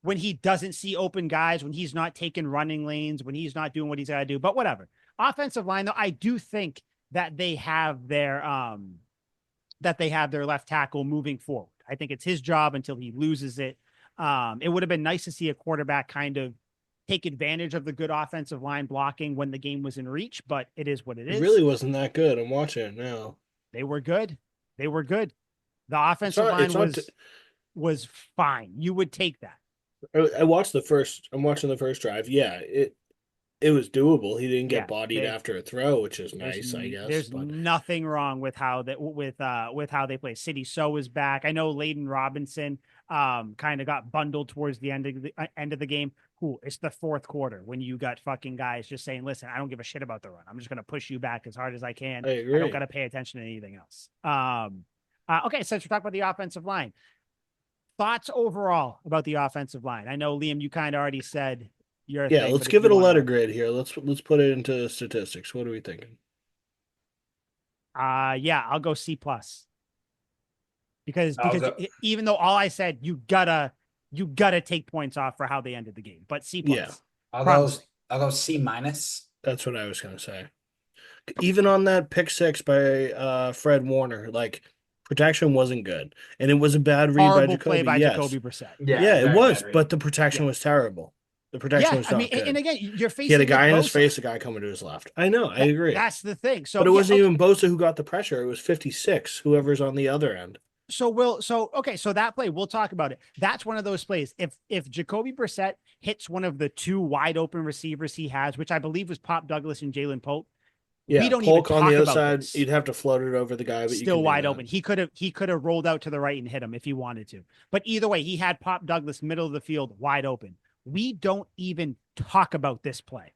when he doesn't see open guys, when he's not taking running lanes, when he's not doing what he's got to do. But whatever. Offensive line, though, I do think that they have their left tackle moving forward. I think it's his job until he loses it. It would have been nice to see a quarterback kind of take advantage of the good offensive line blocking when the game was in reach, but it is what it is. It really wasn't that good. I'm watching it now. They were good. They were good. The offensive not- line it's not was fine. You would take that. I watched the first. I'm watching the first drive. Yeah, it was doable. He didn't get Yeah, bodied after a throw, which is nice, I guess. There's But nothing wrong with how how they play. City So is back. I know Layden Robinson kind of got bundled towards the end of the game. Cool. It's the fourth quarter when you got fucking guys just saying, "Listen, I don't give a shit about the run. I'm just going to push you back as hard as I can. I agree. I don't got to pay attention to anything else." Okay, since we're talking about the offensive line, thoughts overall about the offensive line? I know Liam, you kind of already said your yeah, thing, let's but if give you it a wanna- letter grade here. Let's put it into statistics. What are we thinking? Yeah, I'll go C plus. Because I'll go- even though all I said, you gotta take points off for how they ended the game. But C plus. Yeah. I'll go C minus. That's what I was gonna say. Even on that pick six by Fred Warner, like protection wasn't good, and it was a bad read by Horrible Jacoby. play by yes. Jacoby Brissett. Yeah, it very was, bad read. but the protection was terrible. The protection Yeah, was I not mean, good. and again, you're facing He had a guy in his Bosa. face, a guy coming to his left. I know, I agree. That's the thing. So but it yeah, wasn't okay. even Bosa who got the pressure. It was 56, whoever's on the other end. So that play, we'll talk about it. That's one of those plays. If Jacoby Brissett hits one of the two wide open receivers he has, which I believe was Pop Douglas and Jalen Pope, Yeah, we don't Polk even on talk the other about side, this. you'd have to float it over the guy, but you Still can do wide that. open. He could have rolled out to the right and hit him if he wanted to. But either way, he had Pop Douglas middle of the field wide open. We don't even talk about this play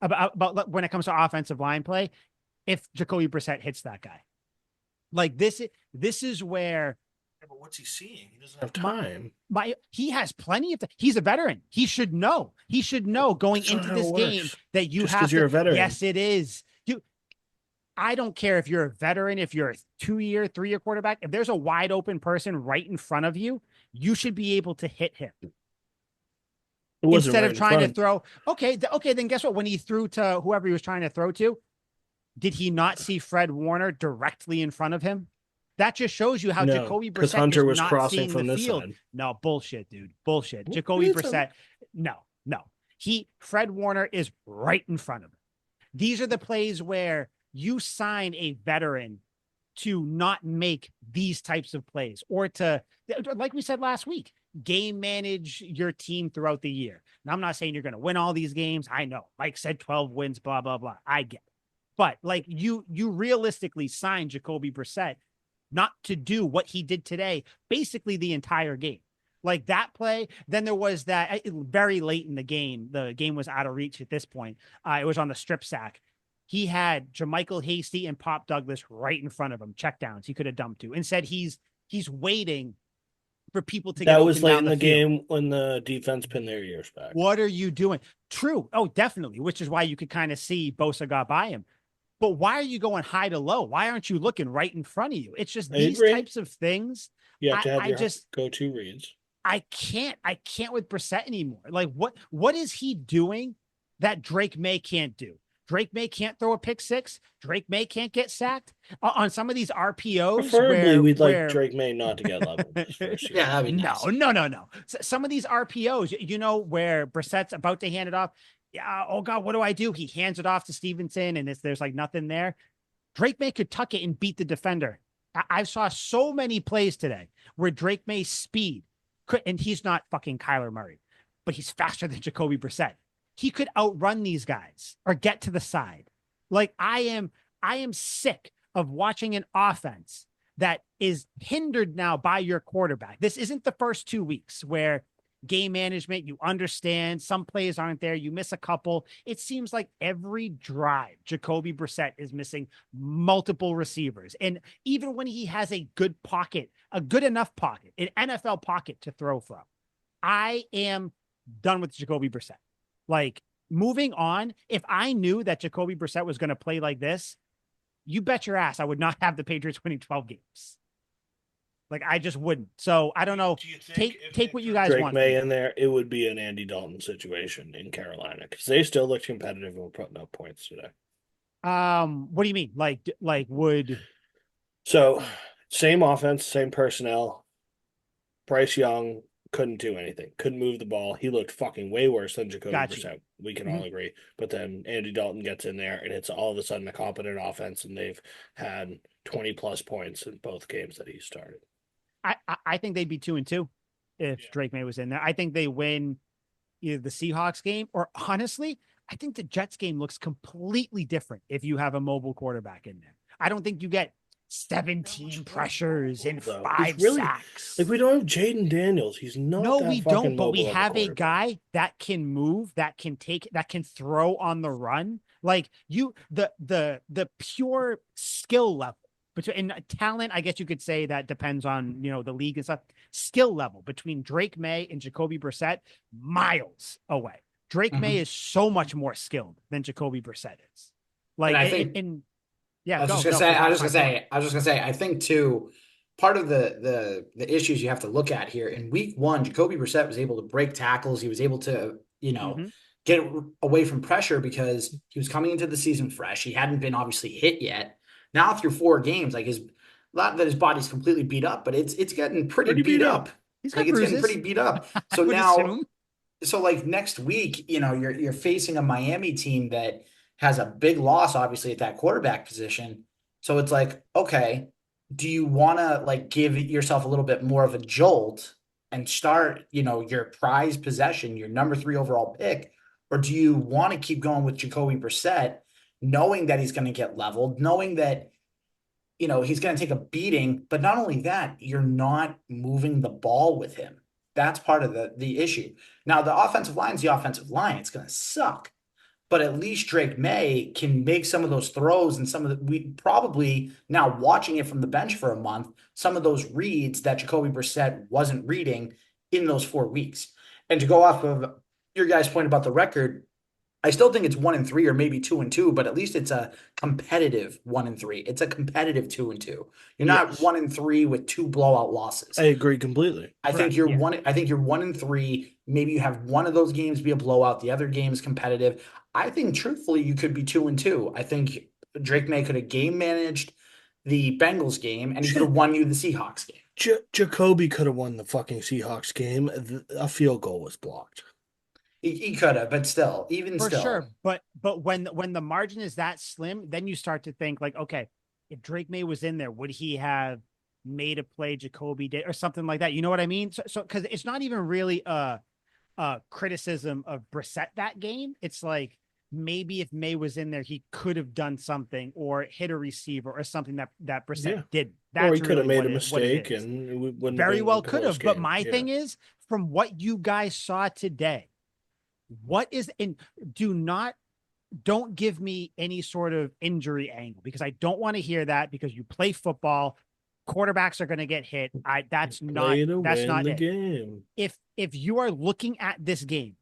about when it comes to offensive line play. If Jacoby Brissett hits that guy, like this is where. Yeah, but what's he seeing? He doesn't have time. He has plenty of. He's a veteran. He should know. He should know going That's not into how this it game works. that you Just have 'cause you're a veteran. Yes, it is. I don't care if you're a veteran, if you're a 2-year, 3-year quarterback. If there's a wide open person right in front of you, you should be able to hit him. It wasn't Instead right of in trying to front. throw. Okay, then guess what? When he threw to whoever he was trying to throw to, did he not see Fred Warner directly in front of him? That just shows you how No, Jacoby 'cause Brissett Hunter is was not crossing seeing from the this field. side. No, bullshit, dude. Bullshit. What Jacoby are you talking- Brissett. No. Fred Warner is right in front of him. These are the plays where you sign a veteran to not make these types of plays or to, like we said last week, game manage your team throughout the year. Now, I'm not saying you're going to win all these games. I know. Mike said 12 wins, blah, blah, blah. I get it. But like you realistically signed Jacoby Brissett not to do what he did today, basically the entire game. Like that play, then there was that very late in the game. The game was out of reach at this point. It was on the strip sack. He had Jermichael Hasty and Pop Douglas right in front of him, checkdowns he could have dumped to. Instead, he's waiting for people to get That open was late down in the the field. game when the defense pinned their ears back. What are you doing? True. Oh, definitely. Which is why you could kind of see Bosa got by him. But why are you going high to low? Why aren't you looking right in front of you? It's just I these agree. types of things. You have to have I your just- go-to reads. I can't with Brissett anymore. Like what is he doing that Drake May can't do? Drake May can't throw a pick six. Drake May can't get sacked on some of these RPOs. Preferably, we'd like where- Drake May not to get leveled this first year. Yeah, that'd be nice. No. Some of these RPOs, where Brissett's about to hand it off. Yeah. Oh God, what do I do? He hands it off to Stevenson, and there's like nothing there. Drake May could tuck it and beat the defender. I saw so many plays today where Drake May's speed could, and he's not fucking Kyler Murray, but he's faster than Jacoby Brissett. He could outrun these guys or get to the side. Like I am sick of watching an offense that is hindered now by your quarterback. This isn't the first 2 weeks where game management, you understand some plays aren't there. You miss a couple. It seems like every drive, Jacoby Brissett is missing multiple receivers. And even when he has a good pocket, a good enough pocket, an NFL pocket to throw from, I am done with Jacoby Brissett. Like moving on, if I knew that Jacoby Brissett was going to play like this, you bet your ass I would not have the Patriots winning 12 games. Like, I just wouldn't. So I don't know. Do you think Take what you guys Drake want. May in there, it would be an Andy Dalton situation in Carolina because they still looked competitive and were putting up points today. What do you mean? Like would So same offense, same personnel. Bryce Young couldn't do anything, couldn't move the ball. He looked fucking way worse than Jacoby Brissett. We can all agree. But then Andy Dalton gets in there, and it's all of a sudden a competent offense, and they've had 20 plus points in both games that he started. I think they'd be 2-2 if Drake May was in there. I think they win either the Seahawks game or honestly, I think the Jets game looks completely different if you have a mobile quarterback in there. I don't think you get 17 pressures and 5 sacks. Like, we don't have Jaden Daniels. He's not. No, that we fucking don't, but we mobile of have a quarterback. guy that can move, that can throw on the run. Like the pure skill level between and talent, I guess you could say that depends on, the league and stuff. Skill level between Drake May and Jacoby Brissett, miles away. Drake May is so much more skilled than Jacoby Brissett is. Like, And I think, yeah, I was just gonna say, I think too, part of the issues you have to look at here in week one, Jacoby Brissett was able to break tackles. He was able to, get away from pressure because he was coming into the season fresh. He hadn't been obviously hit yet. Now through 4 games, like not that his body's completely beat up, but it's getting pretty beat up. He's got Like, it's bruises. getting pretty beat up. So now, so like next week, you're facing a Miami team that has a big loss, obviously, at that quarterback position. So it's like, okay, do you want to like give yourself a little bit more of a jolt and start, your prized possession, your number 3 overall pick, or do you want to keep going with Jacoby Brissett, knowing that he's going to get leveled, knowing that he's going to take a beating, but not only that, you're not moving the ball with him. That's part of the issue. Now, the offensive line is the offensive line. It's going to suck. But at least Drake May can make some of those throws and we probably now watching it from the bench for a month, some of those reads that Jacoby Brissett wasn't reading in those 4 weeks. And to go off of your guys' point about the record, I still think it's 1-3 or maybe 2-2, but at least it's a competitive 1-3. It's a competitive 2-2. You're not 1-3 with 2 blowout losses. I agree completely. I think you're 1-3. Maybe you have one of those games be a blowout. The other game is competitive. I think truthfully, you could be 2-2. I think Drake May could have game managed the Bengals game and he could have won you the Seahawks game. Jacoby could have won the fucking Seahawks game. A field goal was blocked. He could have, but still, for sure. But when the margin is that slim, then you start to think like, okay, if Drake May was in there, would he have made a play Jacoby did or something like that? You know what I mean? So because it's not even really a criticism of Brissett that game. It's like maybe if May was in there, he could have done something or hit a receiver or something that Brissett did. That's or he could have really made a mistake and it wouldn't very well could have. But game. my thing is, from what you guys saw today, what is in don't give me any sort of injury angle because I don't want to hear that because you play football, quarterbacks are going to get hit. That's not the it. Game. If you are looking at this game,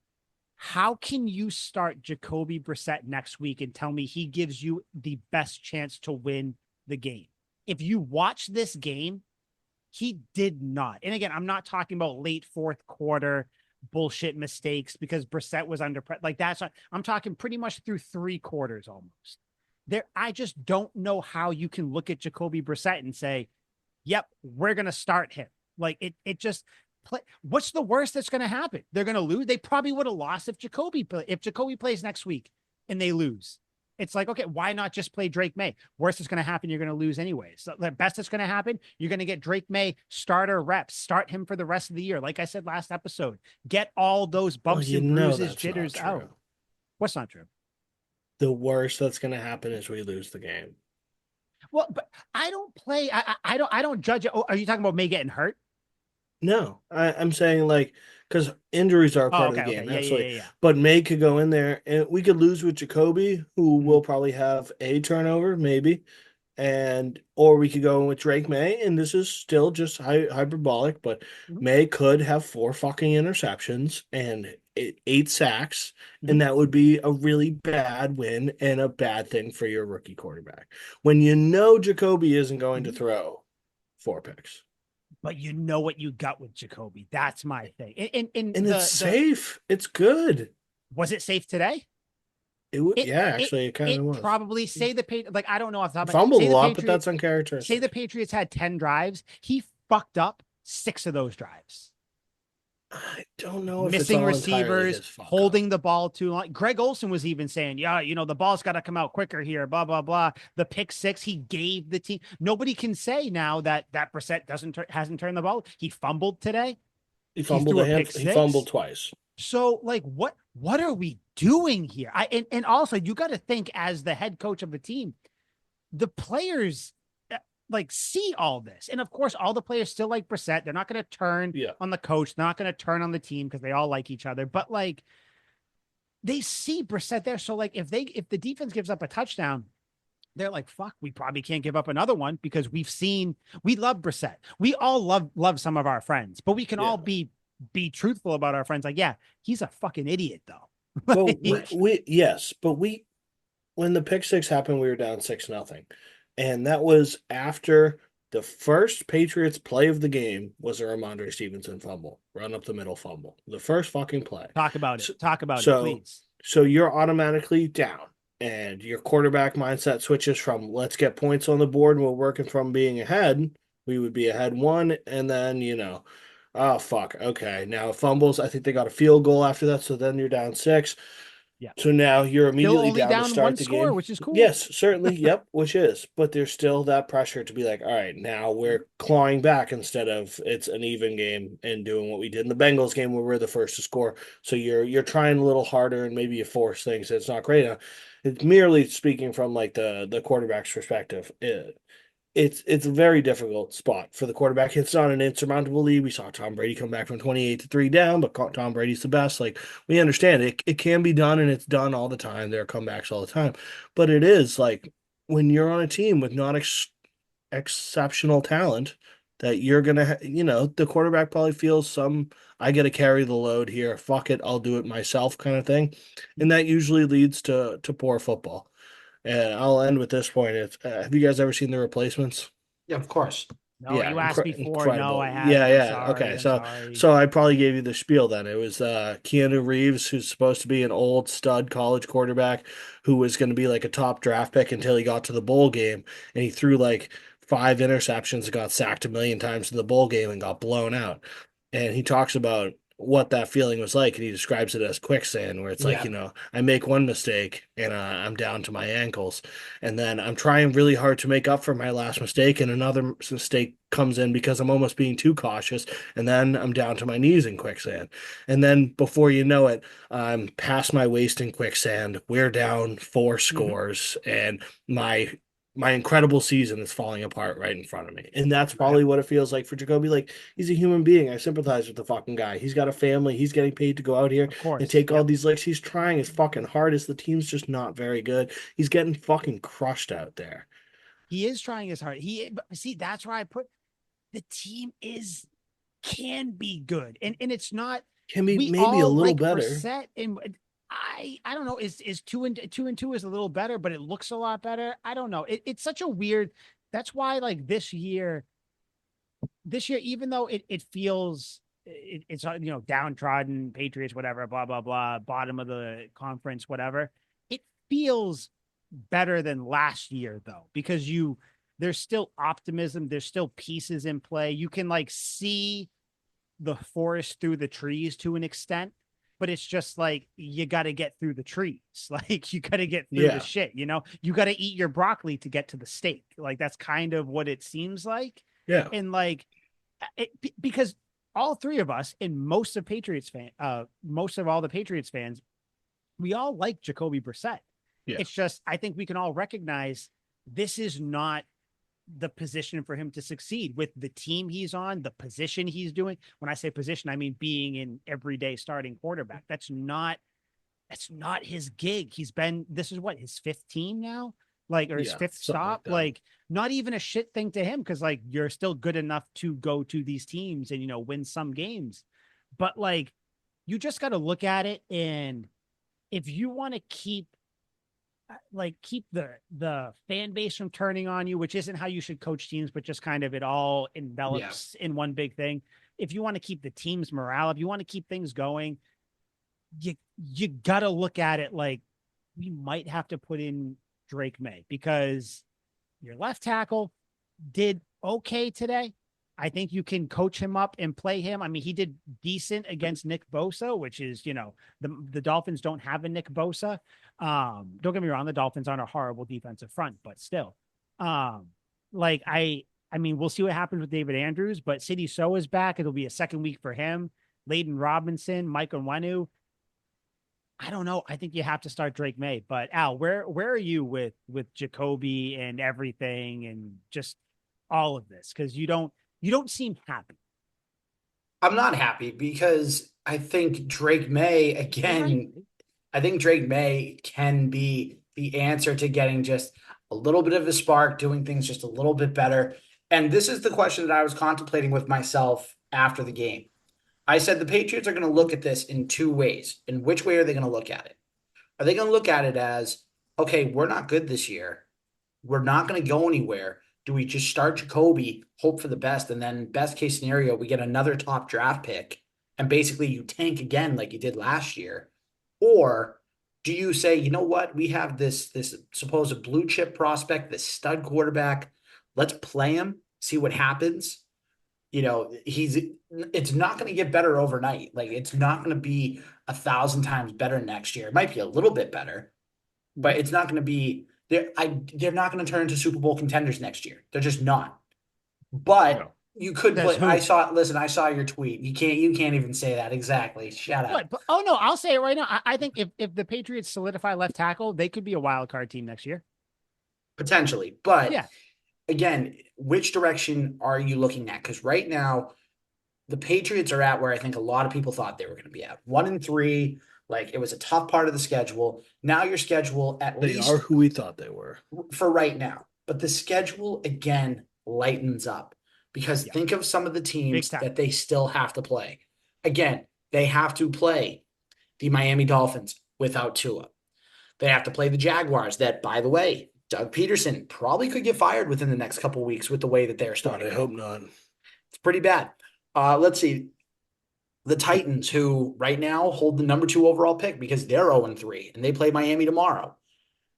how can you start Jacoby Brissett next week and tell me he gives you the best chance to win the game? If you watch this game, he did not. And again, I'm not talking about late 4th quarter bullshit mistakes because Brissett was under pressure. Like that's not, I'm talking pretty much through 3 quarters almost. I just don't know how you can look at Jacoby Brissett and say, yep, we're going to start him. Like it just what's the worst that's going to happen? They're going to lose. They probably would have lost if Jacoby plays next week and they lose. It's like, okay, why not just play Drake May? Worst is going to happen. You're going to lose anyways. So the best that's going to happen, you're going to get Drake May starter reps, start him for the rest of the year. Like I said last episode, get all those bumps and bruises, jitters out. What's not true? The worst that's going to happen is we lose the game. Well, but I don't play. I don't judge it. Oh, are you talking about May getting hurt? No, I'm saying like because injuries are part of the game. Absolutely. Yeah. But May could go in there and we could lose with Jacoby, who will probably have a turnover, maybe. or we could go with Drake May, and this is still just hyperbolic, but Mhm. May could have 4 fucking interceptions and 8 sacks, Mhm. and that would be a really bad win and a bad thing for your rookie quarterback. When you know Jacoby isn't going to Mhm. throw 4 picks. But you know what you got with Jacoby. That's my thing. And And it's the safe. It's good. was it safe today? Yeah, It actually, it kind of was. probably say the like I don't know off the top of my Fumbled say a the lot, but Patriot that's say the uncharacteristic. Patriots had 10 drives. He fucked up 6 of those drives. I don't know if it's Missing all entirely receivers, his fuck up. holding the ball too long. Greg Olson was even saying, yeah, the ball's got to come out quicker here, blah, blah, blah. The pick 6 he gave the team. Nobody can say now that Brissett hasn't turned the ball. He fumbled today. He He fumbled threw a a pick hand. He fumbled 6. twice. So like what are we doing here? And also you got to think as the head coach of the team, the players like see all this. And of course, all the players still like Brissett. They're not going to turn Yeah. on the coach. They're not going to turn on the team because they all like each other. But like they see Brissett there. So like if the defense gives up a touchdown, they're like, fuck, we probably can't give up another one because we love Brissett. We all love some of our friends, but we can Yeah. all be truthful about our friends. Like, yeah, he's a fucking idiot though. Well, Like, yes, but when the pick six happened, we were down 6-0, and that was after the first Patriots play of the game was a Ramondre Stevenson fumble, run up the middle fumble, the first fucking play. talk about it. So, Talk about it, so, please. so you're automatically down, and your quarterback mindset switches from let's get points on the board, and we're working from being ahead. We would be ahead 1, and then oh fuck, okay, now fumbles. I think they got a field goal after that, so then you're down 6. Yeah. So now you're Still immediately only down to down start one the score, game. which is cool. Yes, certainly. Yep, which is. But there's still that pressure to be like, all right, now we're clawing back instead of it's an even game and doing what we did in the Bengals game where we're the first to score. So you're trying a little harder and maybe you force things. It's not great enough. It's merely speaking from like the quarterback's perspective. It's a very difficult spot for the quarterback. It's not an insurmountable lead. We saw Tom Brady come back from 28-3 down, but Tom Brady's the best. Like we understand it can be done and it's done all the time. There are comebacks all the time. But it is like when you're on a team with not exceptional talent that you're gonna the quarterback probably feels I gotta carry the load here. Fuck it, I'll do it myself kind of thing. And that usually leads to poor football. And I'll end with this point. Have you guys ever seen The Replacements? Yeah, of course. No, Yeah, you asked before. No, incredible. I Yeah, haven't. I'm yeah. sorry. Okay, I'm so sorry. so I probably gave you the spiel then. It was Keanu Reeves, who's supposed to be an old stud college quarterback, who was going to be like a top draft pick until he got to the bowl game, and he threw like 5 interceptions, got sacked a million times in the bowl game, and got blown out. And he talks about what that feeling was like, and he describes it as quicksand, where it's like, Yeah. I make one mistake and I'm down to my ankles, and then I'm trying really hard to make up for my last mistake, and another mistake comes in because I'm almost being too cautious, and then I'm down to my knees in quicksand. And then before you know it, I'm past my waist in quicksand. We're down 4 Mhm. scores, and my incredible season is falling apart right in front of me. And that's Yeah. probably what it feels like for Jacoby. Like he's a human being. I sympathize with the fucking guy. He's got a family. He's getting paid to go out here Of and course. take all Yep. these licks. He's trying his fucking hardest. The team's just not very good. He's getting fucking crushed out there. He is trying his hard. See, that's where I put the team can be good. And it's not Can be we maybe a all little like better. Brissett and I don't know, is 2 and 2 is a little better, but it looks a lot better. I don't know. It's such a weird that's why like this year, even though it feels it's downtrodden Patriots, whatever, blah blah blah, bottom of the conference, whatever. It feels better than last year though, because there's still optimism, there's still pieces in play. You can like see the forest through the trees to an extent, but it's just like you got to get through the trees. Like you got to get through the Yeah. shit. You got to eat your broccoli to get to the steak. Like that's kind of what it seems like. Yeah. And like because all 3 of us and most of all the Patriots fans, we all like Jacoby Brissett. Yeah. It's just I think we can all recognize this is not the position for him to succeed with the team he's on, the position he's doing. When I say position, I mean being an everyday starting quarterback. That's not his gig. This is what his 5th team now. like, or his Yeah, fifth something like stop. that. Like, not even a shit thing to him because like you're still good enough to go to these teams and win some games. But like, you just got to look at it, and if you want to keep the fan base from turning on you, which isn't how you should coach teams, but just kind of it all envelops in one big thing. If you want to keep the team's morale, if you want to keep things going, you gotta look at it like we might have to put in Drake May because your left tackle did okay today. I think you can coach him up and play him. I mean, he did decent against Nick Bosa, which is, the Dolphins don't have a Nick Bosa. Don't get me wrong, the Dolphins aren't a horrible defensive front, but still. Like I mean, we'll see what happens with David Andrews, but City So is back. It'll be a second week for him. Layden Robinson, Mike Onwenu. I don't know. I think you have to start Drake May. But Al, where are you with Jacoby and everything and just all of this? Because you don't seem happy. I'm not happy because I think Drake May, again, I think Drake May can be the answer to getting just a little bit of a spark, doing things just a little bit better. And this is the question that I was contemplating with myself after the game. I said the Patriots are going to look at this in two ways. In which way are they going to look at it? Are they going to look at it as, okay, we're not good this year. We're not going to go anywhere. Do we just start Jacoby, hope for the best, and then best case scenario, we get another top draft pick, and basically you tank again like you did last year? Or do you say, you know what, we have this supposed blue chip prospect, this stud quarterback, let's play him, see what happens? It's not going to get better overnight. Like it's not going to be 1,000 times better next year. It might be a little bit better, but it's not going to be they're not going to turn into Super Bowl contenders next year. They're just not. But you could play. I saw your tweet. You can't even say that exactly. Shut up. But, oh no, I'll say it right now. I think if the Patriots solidify left tackle, they could be a wild card team next year. Potentially. But yeah, again, which direction are you looking at? Because right now, the Patriots are at where I think a lot of people thought they were going to be at 1-3. Like it was a tough part of the schedule. Now your schedule They are who we thought they were for right now. But the schedule again lightens up because think of some of the teams that they still have to play. Again, they have to play the Miami Dolphins without Tua. They have to play the Jaguars that, by the way, Doug Peterson probably could get fired within the next couple of weeks with the way that they're starting. I hope not. It's pretty bad. Let's see. The Titans, who right now hold the number 2 overall pick because they're 0-3 and they play Miami tomorrow.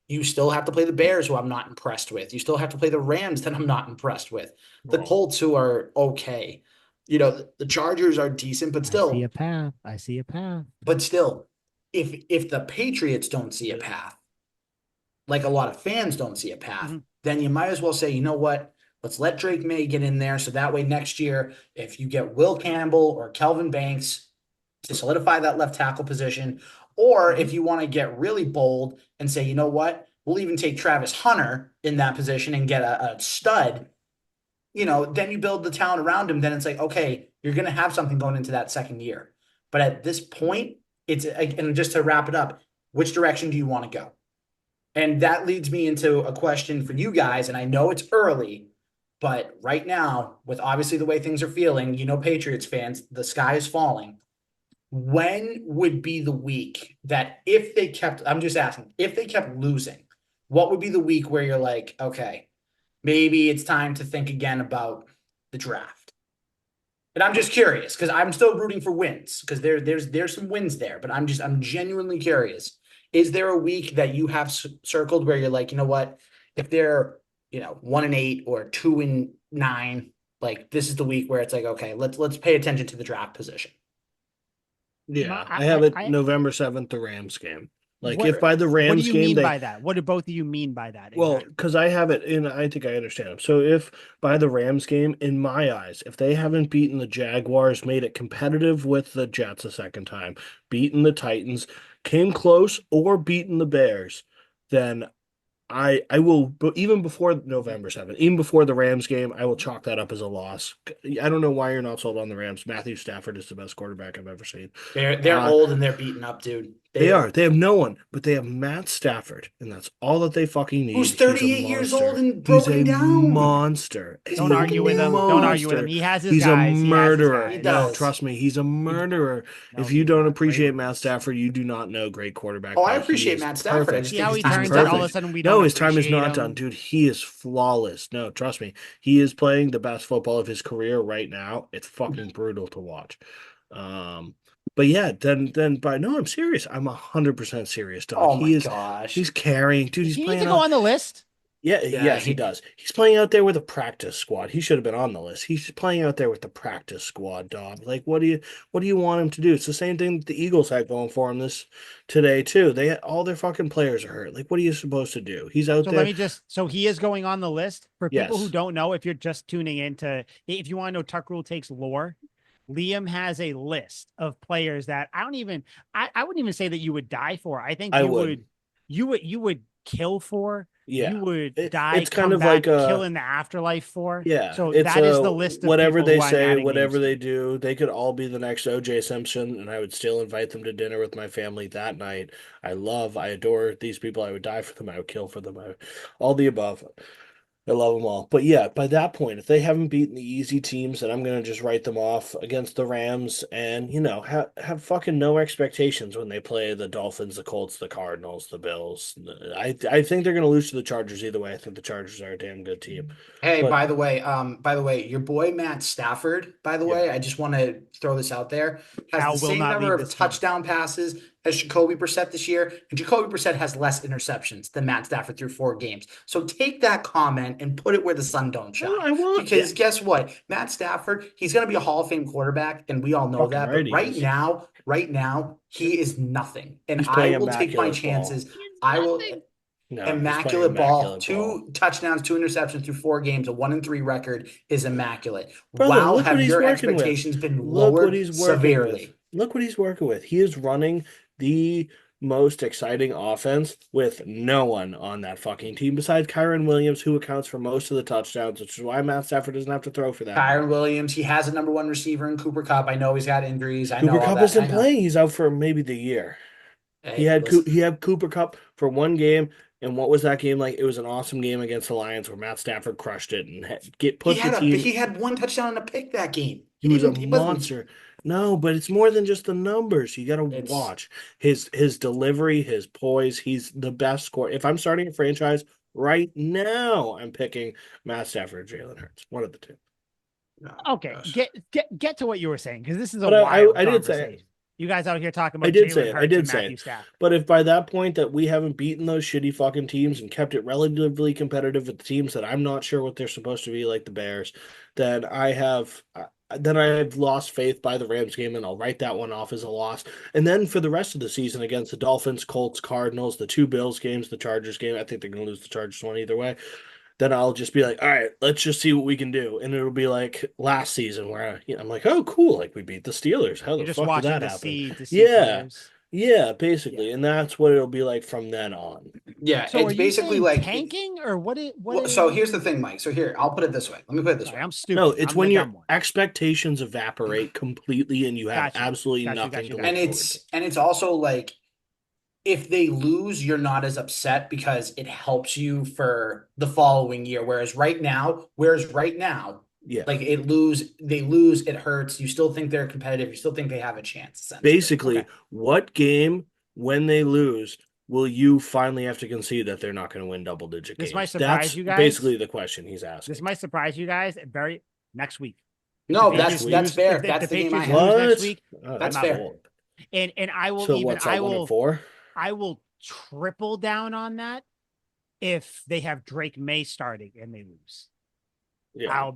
You still have to play the Bears, who I'm not impressed with. You still have to play the Rams that I'm not impressed with. The Colts, who are okay. The Chargers are decent, but still. I see a path. But still, if the Patriots don't see a path, like a lot of fans don't see a path, then you might as well say, you know what? Let's let Drake May get in there. So that way next year, if you get Will Campbell or Kelvin Banks to solidify that left tackle position, or if you want to get really bold and say, you know what, we'll even take Travis Hunter in that position and get a stud, then you build the talent around him. Then it's like, okay, you're going to have something going into that second year. But at this point, and just to wrap it up, which direction do you want to go? And that leads me into a question for you guys. And I know it's early, but right now, with obviously the way things are feeling, Patriots fans, the sky is falling. When would be the week that I'm just asking, if they kept losing, what would be the week where you're like, okay, maybe it's time to think again about the draft? And I'm just curious because I'm still rooting for wins because there's some wins there, but I'm genuinely curious. Is there a week that you have circled where you're like, you know what, if they're 1-8 or 2-9, like this is the week where it's like, okay, let's pay attention to the draft position. Yeah, I have it November 7th, the Rams game. Like if by the Rams game, what do you mean by that? What do both of you mean by that? Exactly? Well, because I have it in, I think I understand them. So if by the Rams game, in my eyes, if they haven't beaten the Jaguars, made it competitive with the Jets a second time, beaten the Titans, came close, or beaten the Bears, then I will, even before November 7th, even before the Rams game, I will chalk that up as a loss. I don't know why you're not sold on the Rams. Matthew Stafford is the best quarterback I've ever seen. They're old and they're beaten up, dude. They are. They have no one, but they have Matt Stafford, and that's all that they fucking need. Who's He's a 38 years monster. old and He's broken a down. monster. He's Don't a argue with him. Don't argue with him. monster. He has his He's guys. a He has his murderer. guys. He No, does. trust me, he's a murderer. No, If you he's don't not. appreciate Great Matt words. Stafford, you do not know great quarterback Oh, I play. He appreciate is Matt Stafford. I perfect. just See think how his he time's turns it? All of a perfect. sudden, we No, don't his time is appreciate not him. done, dude. He is flawless. No, trust me. He is playing the best football of his career right now. It's fucking brutal to watch. But yeah, but no, I'm serious. I'm 100% serious, dog. Oh my gosh. He's carrying, dude. Does He's he need playing to go on the list? Yeah, Yeah, yes, he does. He's playing out there with a practice squad. He should have been on the list. He's playing out there with the practice squad, dog. Like, what do you want him to do? It's the same thing that the Eagles had going for him this today too. All their fucking players are hurt. Like, what are you supposed to do? He's out So there. so he is going on the list for people who Yes. don't know. If you're just tuning in if you want to know Tuck Rule Takes lore, Liam has a list of players that I wouldn't even say that you would die for. I think I you would. you would kill for. Yeah. You would die, It's kind come of back, like a kill in the afterlife for. Yeah, So it's that is the list of whatever people they who I'm say, adding whatever names they to. do, they could all be the next OJ Simpson, and I would still invite them to dinner with my family that night. I adore these people. I would die for them. I would kill for them. All the above. I love them all. But yeah, by that point, if they haven't beaten the easy teams, then I'm gonna just write them off against the Rams, and have fucking no expectations when they play the Dolphins, the Colts, the Cardinals, the Bills. I think they're gonna lose to the Chargers either way. I think the Chargers are a damn good team. Hey, But by the way, your boy Matt Stafford, by the yeah. way, I just want to throw this out there, has Al the will same not number leave of this team. touchdown passes as Jacoby Brissett this year, and Jacoby Brissett has less interceptions than Matt Stafford through 4 games. So take that comment and put it where the sun don't shine. I want Because guess what? Matt Stafford, he's going to be a Hall of Fame quarterback, and we all know Fucking that. right But he right is. now, he is nothing. And He's I playing will take my immaculate ball. chances. I will. No, he's playing Immaculate ball, immaculate ball. 2 touchdowns, 2 interceptions through 4 games, a 1-3 record is immaculate. Brother, Wow, look what have he's your working with. expectations been Look what lowered he's working with. severely? Look what he's working with. He is running the most exciting offense with no one on that fucking team besides Kyron Williams, who accounts for most of the touchdowns, which is why Matt Stafford doesn't have to throw for that Kyron many. Williams, he has a number 1 receiver in Cooper Kupp. I know he's got injuries. I Cooper know all Kupp that. I isn't know. playing. He's out for maybe the year. Hey, listen. He had Cooper Kupp for one game, and what was that game like? It was an awesome game against the Lions where Matt Stafford crushed it and put the team. He had 1 touchdown and a pick that game. He was a He wasn't. monster. No, but it's more than just the numbers. You got to watch his delivery, his poise. He's the best scorer. If I'm starting a franchise right now, I'm picking Matt Stafford or Jalen Hurts. One of the two. Oh, Okay, gosh. get to what you were saying, because this is a But wild I did say conversation. You guys out here talking I about did say Jalen it. I Hurts did and say Matthew it. Stafford. But if by that point that we haven't beaten those shitty fucking teams and kept it relatively competitive with the teams that I'm not sure what they're supposed to be, like the Bears, then I've lost faith by the Rams game, and I'll write that one off as a loss. And then for the rest of the season against the Dolphins, Colts, Cardinals, the 2 Bills games, the Chargers game, I think they're going to lose the Chargers one either way. Then I'll just be like, all right, let's just see what we can do. And it'll be like last season where I'm like, oh, cool. Like we beat the Steelers. How You're the just fuck did watching that to happen? see Yeah. players. Yeah, basically. And that's what it'll be like from then on. Yeah, So it's are you basically saying like tanking or what? So here's the thing, Mike. So here, I'll put it this way. Let me put it this Sorry, way. I'm stupid. No, it's I'm when the your dumb one. expectations evaporate completely and you have Gotcha. absolutely Gotcha, nothing gotcha, to gotcha. look And forward to. it's also like if they lose, you're not as upset because it helps you for the following year. Whereas right now, Yeah. like they lose, it hurts. You still think they're competitive. You still think they have a chance, essentially. Basically, Okay. what game when they lose will you finally have to concede that they're not going to win double-digit games? This might surprise That's you guys. basically the question he's asking. This might surprise you guys. Very next week. No, The that's Patriots fair. lose- if That's the game I Patriots have. lose What? next week. Oh, That's I'm fair. out. bold. And I will So what's that, 1-4? I will triple down on that if they have Drake May starting and they lose. Yeah.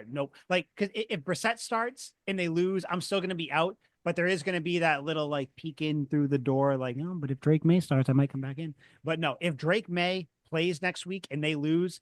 Nope. Like, because if Brissett starts and they lose, I'm still gonna be out. But there is gonna be that little like peek in through the door, like, no, but if Drake May starts, I might come back in. But no, if Drake May plays next week and they lose,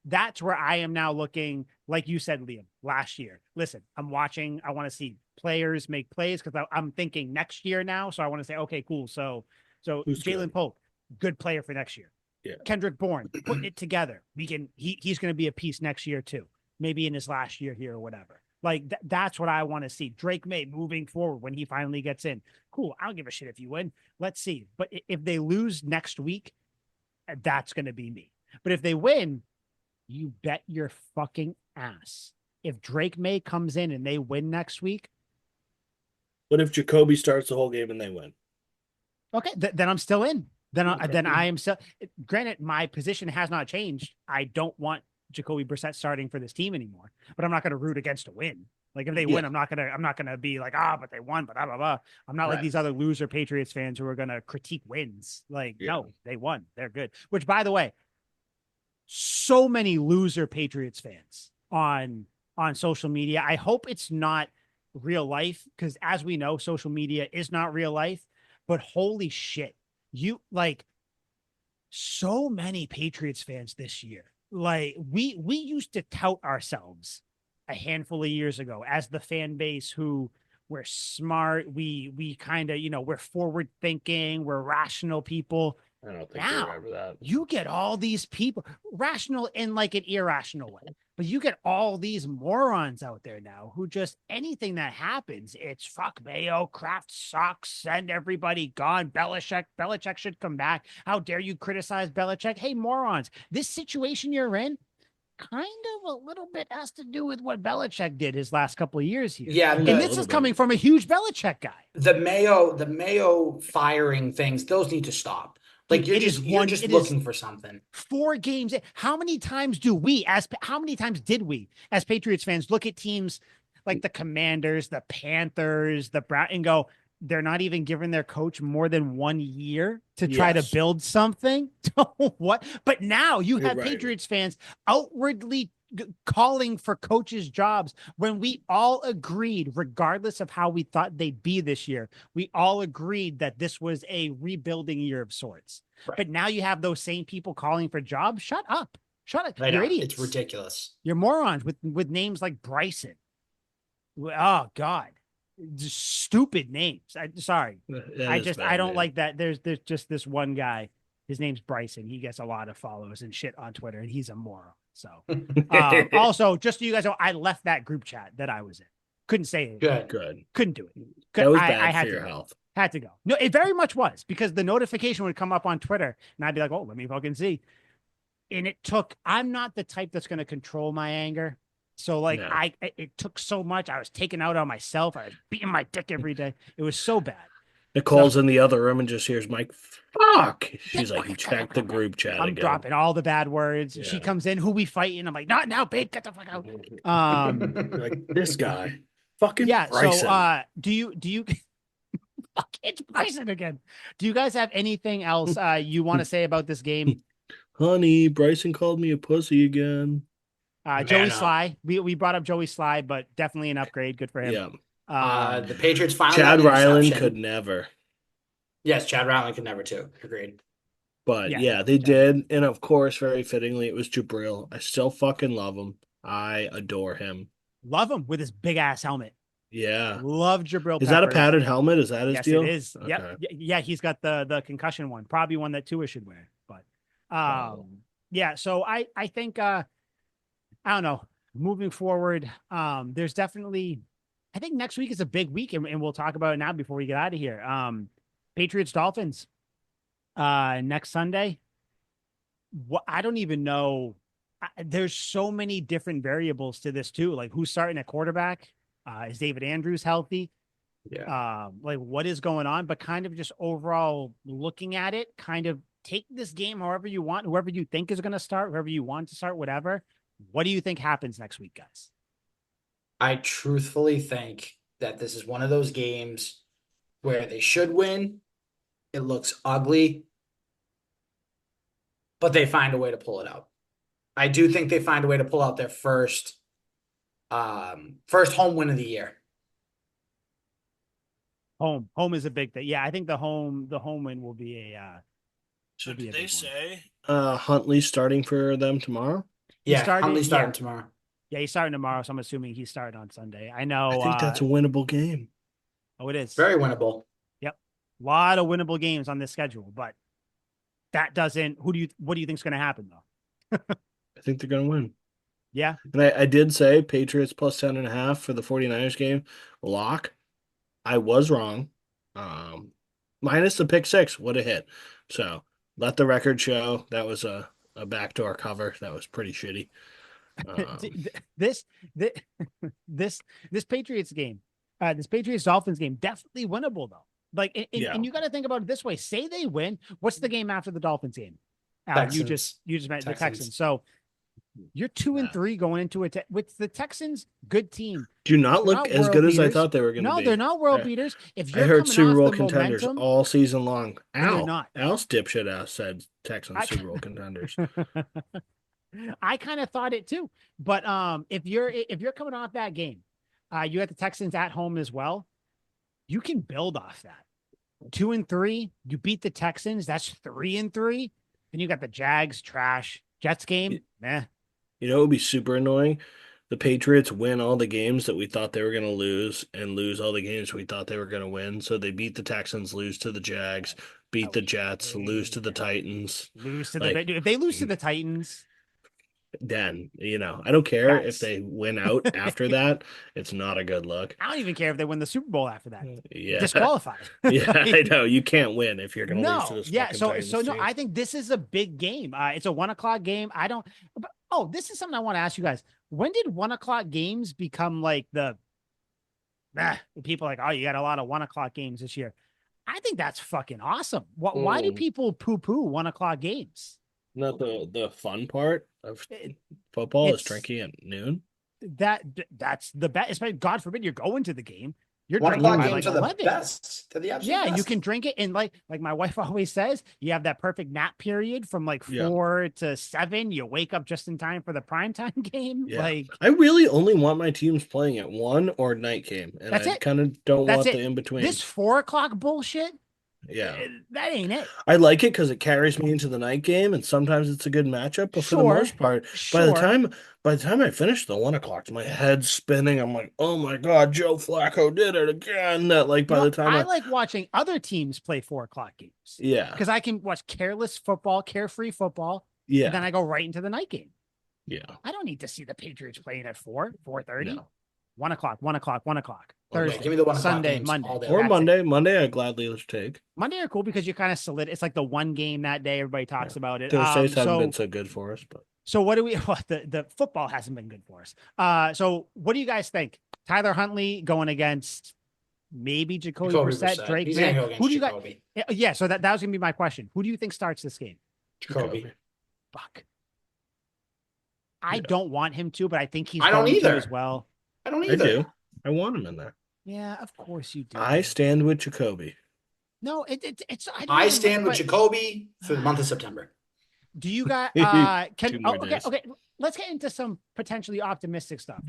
that's where I am now looking, like you said, Liam, last year. Listen, I'm watching, I want to see players make plays because I'm thinking next year now. So I want to say, okay, cool. So Who's Jalen good? Polk, good player for next year. Yeah. Kendrick Bourne, putting it together. He's going to be a piece next year too. Maybe in his last year here or whatever. Like that's what I want to see. Drake May moving forward when he finally gets in. Cool. I don't give a shit if you win. Let's see. But if they lose next week, that's going to be me. But if they win, you bet your fucking ass. If Drake May comes in and they win next week, What if Jacoby starts the whole game and they win? okay, then I'm still in. Then Okay. I am still. Granted, my position has not changed. I don't want Jacoby Brissett starting for this team anymore. But I'm not going to root against a win. Like if they win, I'm not gonna be like, but they won, but blah blah blah. I'm not like these other loser Patriots fans who are gonna critique wins. Like, no, they won. They're good. Which, by the way, so many loser Patriots fans on social media. I hope it's not real life, because as we know, social media is not real life. But holy shit, you like so many Patriots fans this year. Like we used to tout ourselves a handful of years ago as the fan base who we're smart, we kind of, we're forward thinking, we're rational people. I don't think Now you remember that. you get all these people rational in like an irrational way, but you get all these morons out there now who just anything that happens, it's fuck Mayo, Kraft sucks, send everybody gone. Belichick should come back. How dare you criticize Belichick? Hey, morons, this situation you're in kind of a little bit has to do with what Belichick did his last couple of years here. Yeah, and this is coming from a huge Belichick guy. The Mayo firing things, those need to stop. Like Dude, you're just looking for something. 4 games. How many times did we as Patriots fans look at teams like the Commanders, the Panthers, the Brown and go, they're not even giving their coach more than 1 year to try to build something? What? But now you have Patriots fans outwardly calling for coaches' jobs when we all agreed, regardless of how we thought they'd be this year, we all agreed that this was a rebuilding year of sorts. Right. But now you have those same people calling for jobs. Shut up. You're idiots. It's ridiculous. You're morons with names like Bryson. Oh God. Just stupid names. I don't like that. There's just this one guy. His name's Bryson. He gets a lot of followers and shit on Twitter, and he's a moron. So, also, just so you guys know, I left that group chat that I was in. Couldn't say it. Good. Couldn't do it. That was bad for your health. Had to go. No, it very much was, because the notification would come up on Twitter, and I'd be like, "Oh, let me fucking see." And it took. I'm not the type that's going to control my anger. So like it took so much. I was taken out on myself. I was beating my dick every day. It was so bad. Nicole's in the other room and just hears Mike, fuck. She's like, you checked the group chat I'm again. dropping all the bad words. Yeah. She comes in, who we fighting? I'm like, not now, babe. Get the fuck out. Like, this guy. Fucking Bryson. So do you fuck, it's Bryson again. Do you guys have anything else you want to say about this game? Honey, Bryson called me a pussy again. Joey Sly. We brought up Joey Sly, but definitely an upgrade. Good for him. Yeah. The Patriots finally. Chad Ryland could never. Yes, Chad Ryland could never too. Agreed. But they did, and of course, very fittingly, it was Jabril. I still fucking love him. I adore him. Love him with his big ass helmet. Yeah, love Jabril. Is that a padded helmet? Is that his deal? Yes, it is. Okay. Yep. Yeah, he's got the concussion one. Probably one that Tua should wear. But yeah. So I think I don't know. Moving forward, there's definitely. I think next week is a big week, and we'll talk about it now before we get out of here. Patriots Dolphins next Sunday. I don't even know. There's so many different variables to this too. Like who's starting at quarterback? Is David Andrews healthy? Yeah. Like what is going on? But kind of just overall looking at it, kind of take this game however you want, whoever you think is going to start, whoever you want to start, whatever. What do you think happens next week, guys? I truthfully think that this is one of those games where they should win. It looks ugly, but they find a way to pull it out. I do think they find a way to pull out their first home win of the year. Home is a big thing. Yeah, I think the home win will be a. So did they say Huntley's starting for them tomorrow? Yeah, Huntley's starting tomorrow. Yeah, he's starting tomorrow, so I'm assuming he's starting on Sunday. I know. I think that's a winnable game. Oh, it is. Very winnable. Yep. A lot of winnable games on this schedule, but that doesn't. What do you think is going to happen, though? I think they're going to win. Yeah. And I did say Patriots plus 10.5 for the 49ers game. Lock. I was wrong. Minus the pick six would have hit. So let the record show that was a backdoor cover. That was pretty shitty. This this this Patriots game, this Patriots Dolphins game, definitely winnable though. Like, Yeah. and you got to think about it this way. Say they win. What's the game after the Dolphins game? You just met the Texans. So you're 2-3 going into it with the Texans. Good team. Do not They're look not as world good as I beaters. thought they were going to No, be. they're not world beaters. If I you're heard coming Super off Bowl the contenders momentum, all season long. and they're Ow. not. Al's dipshit ass said Texans I- Super Bowl contenders. I kind of thought it too. But if you're coming off that game, you got the Texans at home as well. You can build off that. 2-3, you beat the Texans. That's 3-3. Then you got the Jags, trash. Jets game, meh. You know, it would be super annoying. The Patriots win all the games that we thought they were going to lose and lose all the games we thought they were going to win. So they beat the Texans, lose to the Jags, beat the Jets, lose to the Titans. Lose to Like, if they lose to the Titans, then, I don't care if That's- they win out after that. It's not a good look. I don't even care if they win the Super Bowl after that. Yeah. Disqualified. Yeah, I know. You can't win if you're going to lose to No, this yeah. fucking So Titans no, team. I think this is a big game. It's a 1:00 game. I don't. But, this is something I want to ask you guys. When did 1:00 games become like people are like, oh, you got a lot of 1:00 games this year? I think that's fucking awesome. Why do people poo-poo 1:00 games? Not the fun part of football is drinking at noon. That's the best. Especially, God forbid, you're going to the game. You're 1 drinking o'clock by games like are the 11. best. They're the absolute Yeah, you best. can drink it, and like my wife always says, you have that perfect nap period from like Yeah. 4 to 7. You wake up just in time for the primetime game. Yeah. Like, I really only want my teams playing at 1 or night game, and That's I it. kind of don't That's want it. the in between. this 4:00 bullshit, Yeah, that ain't it. I like it because it carries me into the night game, and sometimes it's a good matchup. But for the Sure, most part, sure. by the time I finish the 1 o'clock, my head's spinning. I'm like, oh my god, Joe Flacco did it again. That like by the time I like watching other teams play 4:00 games. yeah, Because I can watch careless football, carefree football, yeah, and then I go right into the night game. yeah. I don't need to see the Patriots playing at 4:30. No. 1:00, 1:00, 1:00. Yeah, Thursday, give me the 1 o'clock Sunday, games Monday. all day. Or That's it. Monday. Monday, I gladly take. Monday are cool because you kind of solid. It's like the one game that day. Everybody talks about it. Thursdays haven't been so good for us, but So what do we? Well, the football hasn't been good for us. So what do you guys think? Tyler Huntley going against maybe Jacoby Brissett, Drake. He's May. gonna go against Who do you got? Jacoby. Yeah. So that was gonna be my question. Who do you think starts this game? Jacoby. Fuck. I Yeah. don't want him to, but I think he's I don't going to either. as well. I don't I either. do. I want him in there. Yeah, of course you do. I stand with Jacoby. No, it's. I, don't I even stand like- with but Jacoby for the month of September. Do you got? 2 more days. Okay. Let's get into some potentially optimistic stuff.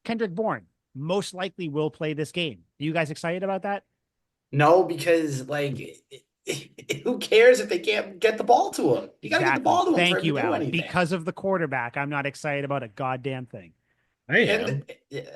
Kendrick Bourne most likely will play this game. Are you guys excited about that? No, because who cares if they can't get the ball to him? You got to get the ball to him. for Thank him you, to do Alan. anything. Because of the quarterback, I'm not excited about a goddamn thing. I am.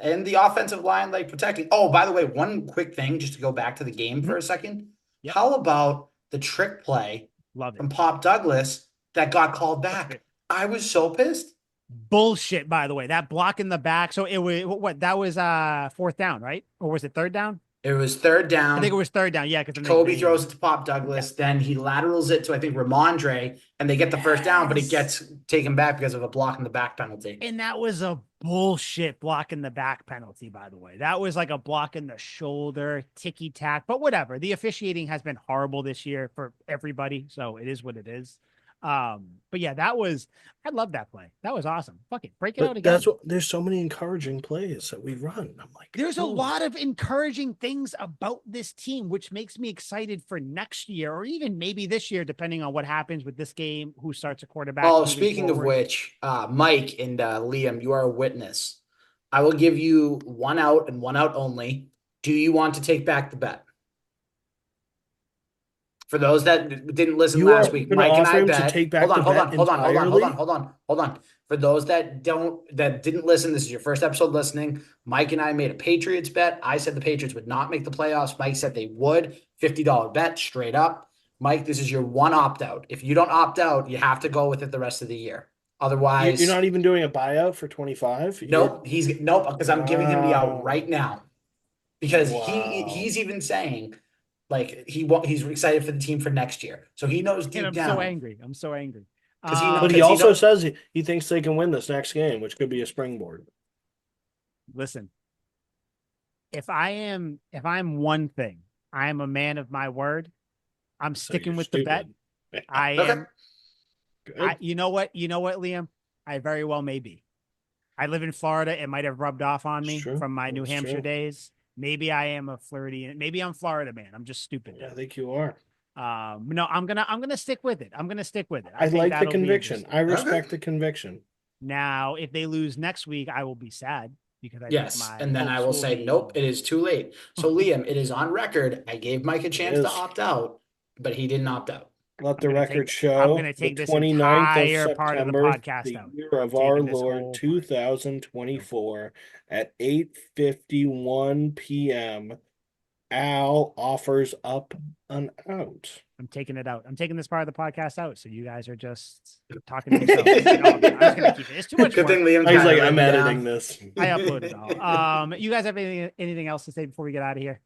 And the offensive line protecting. Oh, by the way, one quick thing just to go back to the game for a second. Yep. How about the trick play Love from it. Pop Douglas that got called back? I was so pissed. Bullshit, by the way. That block in the back. So it was that was 4th down, right? Or was it 3rd down? It was 3rd down. I think it was 3rd down. Yeah, because Kobe throws it to Pop Douglas. Then he laterals it to, I think, Ramondre, and they get the first down, but it gets taken back because of a block in the back penalty. And that was a bullshit block in the back penalty, by the way. That was like a block in the shoulder, ticky tack, but whatever. The officiating has been horrible this year for everybody, so it is what it is. But yeah, I love that play. That was awesome. Fuck it, break it out But again. there's so many encouraging plays that we run. I'm like, There's a oh. lot of encouraging things about this team, which makes me excited for next year or even maybe this year, depending on what happens with this game, who starts a quarterback. Oh, moving speaking of forward. which, Mike and Liam, you are a witness. I will give you 1 out and 1 out only. Do you want to take back the bet? For those that didn't listen You last are week, gonna Mike and offer I him to bet. take back hold on, the bet hold entirely? on. For those that didn't listen, this is your first episode listening. Mike and I made a Patriots bet. I said the Patriots would not make the playoffs. Mike said they would. $50 bet straight up. Mike, this is your one opt out. If you don't opt out, you have to go with it the rest of the year. Otherwise, You're not even doing a buyout for 25? nope. Nope, because I'm giving him the out right now. Because Wow. he's even saying like he's excited for the team for next year. So he knows And deep I'm down so angry. I'm so angry. because he But he because also says he thinks they can win this next game, which could be a springboard. Listen, if I'm one thing, I am a man of my word. I'm So sticking you're with the bet. stupid. I Okay. am. Good. You know what? You know what, Liam? I very well may be. I live in Florida. It might have rubbed off on It's me true. from my New It's Hampshire true. days. Maybe I am a flirty. Maybe I'm Florida man. I'm just stupid. I think you are. No, I'm gonna stick with it. I'm gonna stick with it. I think like the that'll be conviction. interesting. I respect the conviction. Now, if they lose next week, I will be sad because I think Yes, my and then I hopes will will say, be. nope, it is too late. So Liam, it is on record. I gave Mike a chance to is. opt out, but he didn't opt out. Let the I'm record gonna show the take this 29th of entire part of the September, podcast the out. year I'm of our taking this Lord whole part. 2024 at 8:51 p.m. Al offers up an out. I'm taking it out. I'm taking this part of the podcast out. So you guys are just talking to yourselves. No, I'm just gonna keep it. It's too much Good work. thing Liam's He's got like, it I'm written editing down. this. I uploaded all. You guys have anything else to say before we get out of here?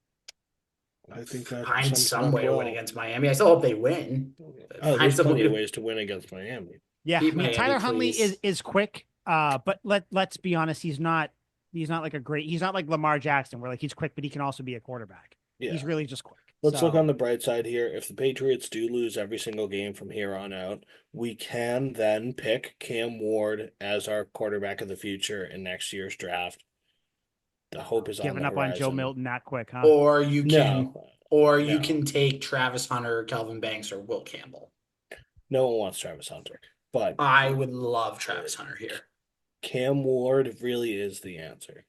I think that Find sums it some up way to win well. against Miami. I still hope they win. Oh, Find there's some plenty way of to ways to win against Miami. Yeah, beat I mean Miami, Tyler Huntley please. is quick. But let's be honest, he's not like he's not like Lamar Jackson where like he's quick, but he can also be a quarterback. Yeah. He's really just quick. Let's look So, on the bright side here. If the Patriots do lose every single game from here on out, we can then pick Cam Ward as our quarterback of the future in next year's draft. The hope is on giving the up on Joe horizon. Milton that quick, huh? Or you can No. can take Travis Hunter, Kelvin Banks, or Will Campbell. No one wants Travis Hunter, but I would love Travis Hunter here. Cam Ward really is the answer.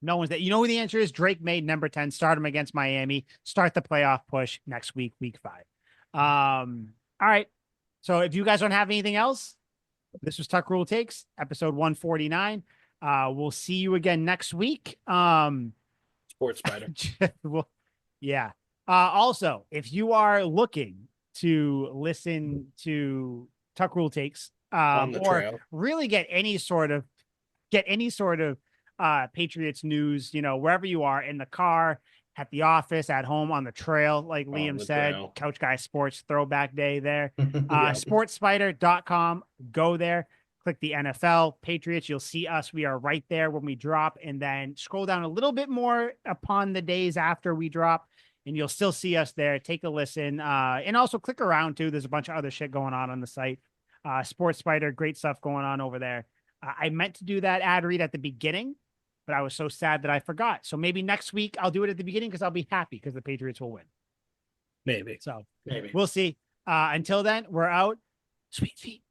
No one's that. You know who the answer is? Drake May, number 10. Start him against Miami. Start the playoff push next week, week 5. All right. So if you guys don't have anything else, this was Tuck Rule Takes, episode 149. We'll see you again next week. Sports Spider. Well, yeah. Also, if you are looking to listen to Tuck Rule Takes, On the or trail. really get any sort of Patriots news, wherever you are, in the car, at the office, at home, on the trail, like Liam said, trail. Couch Guy Sports Throwback Day there. Yeah. Sportspider.com. Go there, click the NFL Patriots. You'll see us. We are right there when we drop, and then scroll down a little bit more upon the days after we drop, and you'll still see us there. Take a listen, and also click around too. There's a bunch of other shit going on the site. Sports Spider, great stuff going on over there. I meant to do that ad read at the beginning, but I was so sad that I forgot. So maybe next week I'll do it at the beginning because I'll be happy because the Patriots will win. Maybe. So Maybe. we'll see. Until then, we're out. Sweet feet.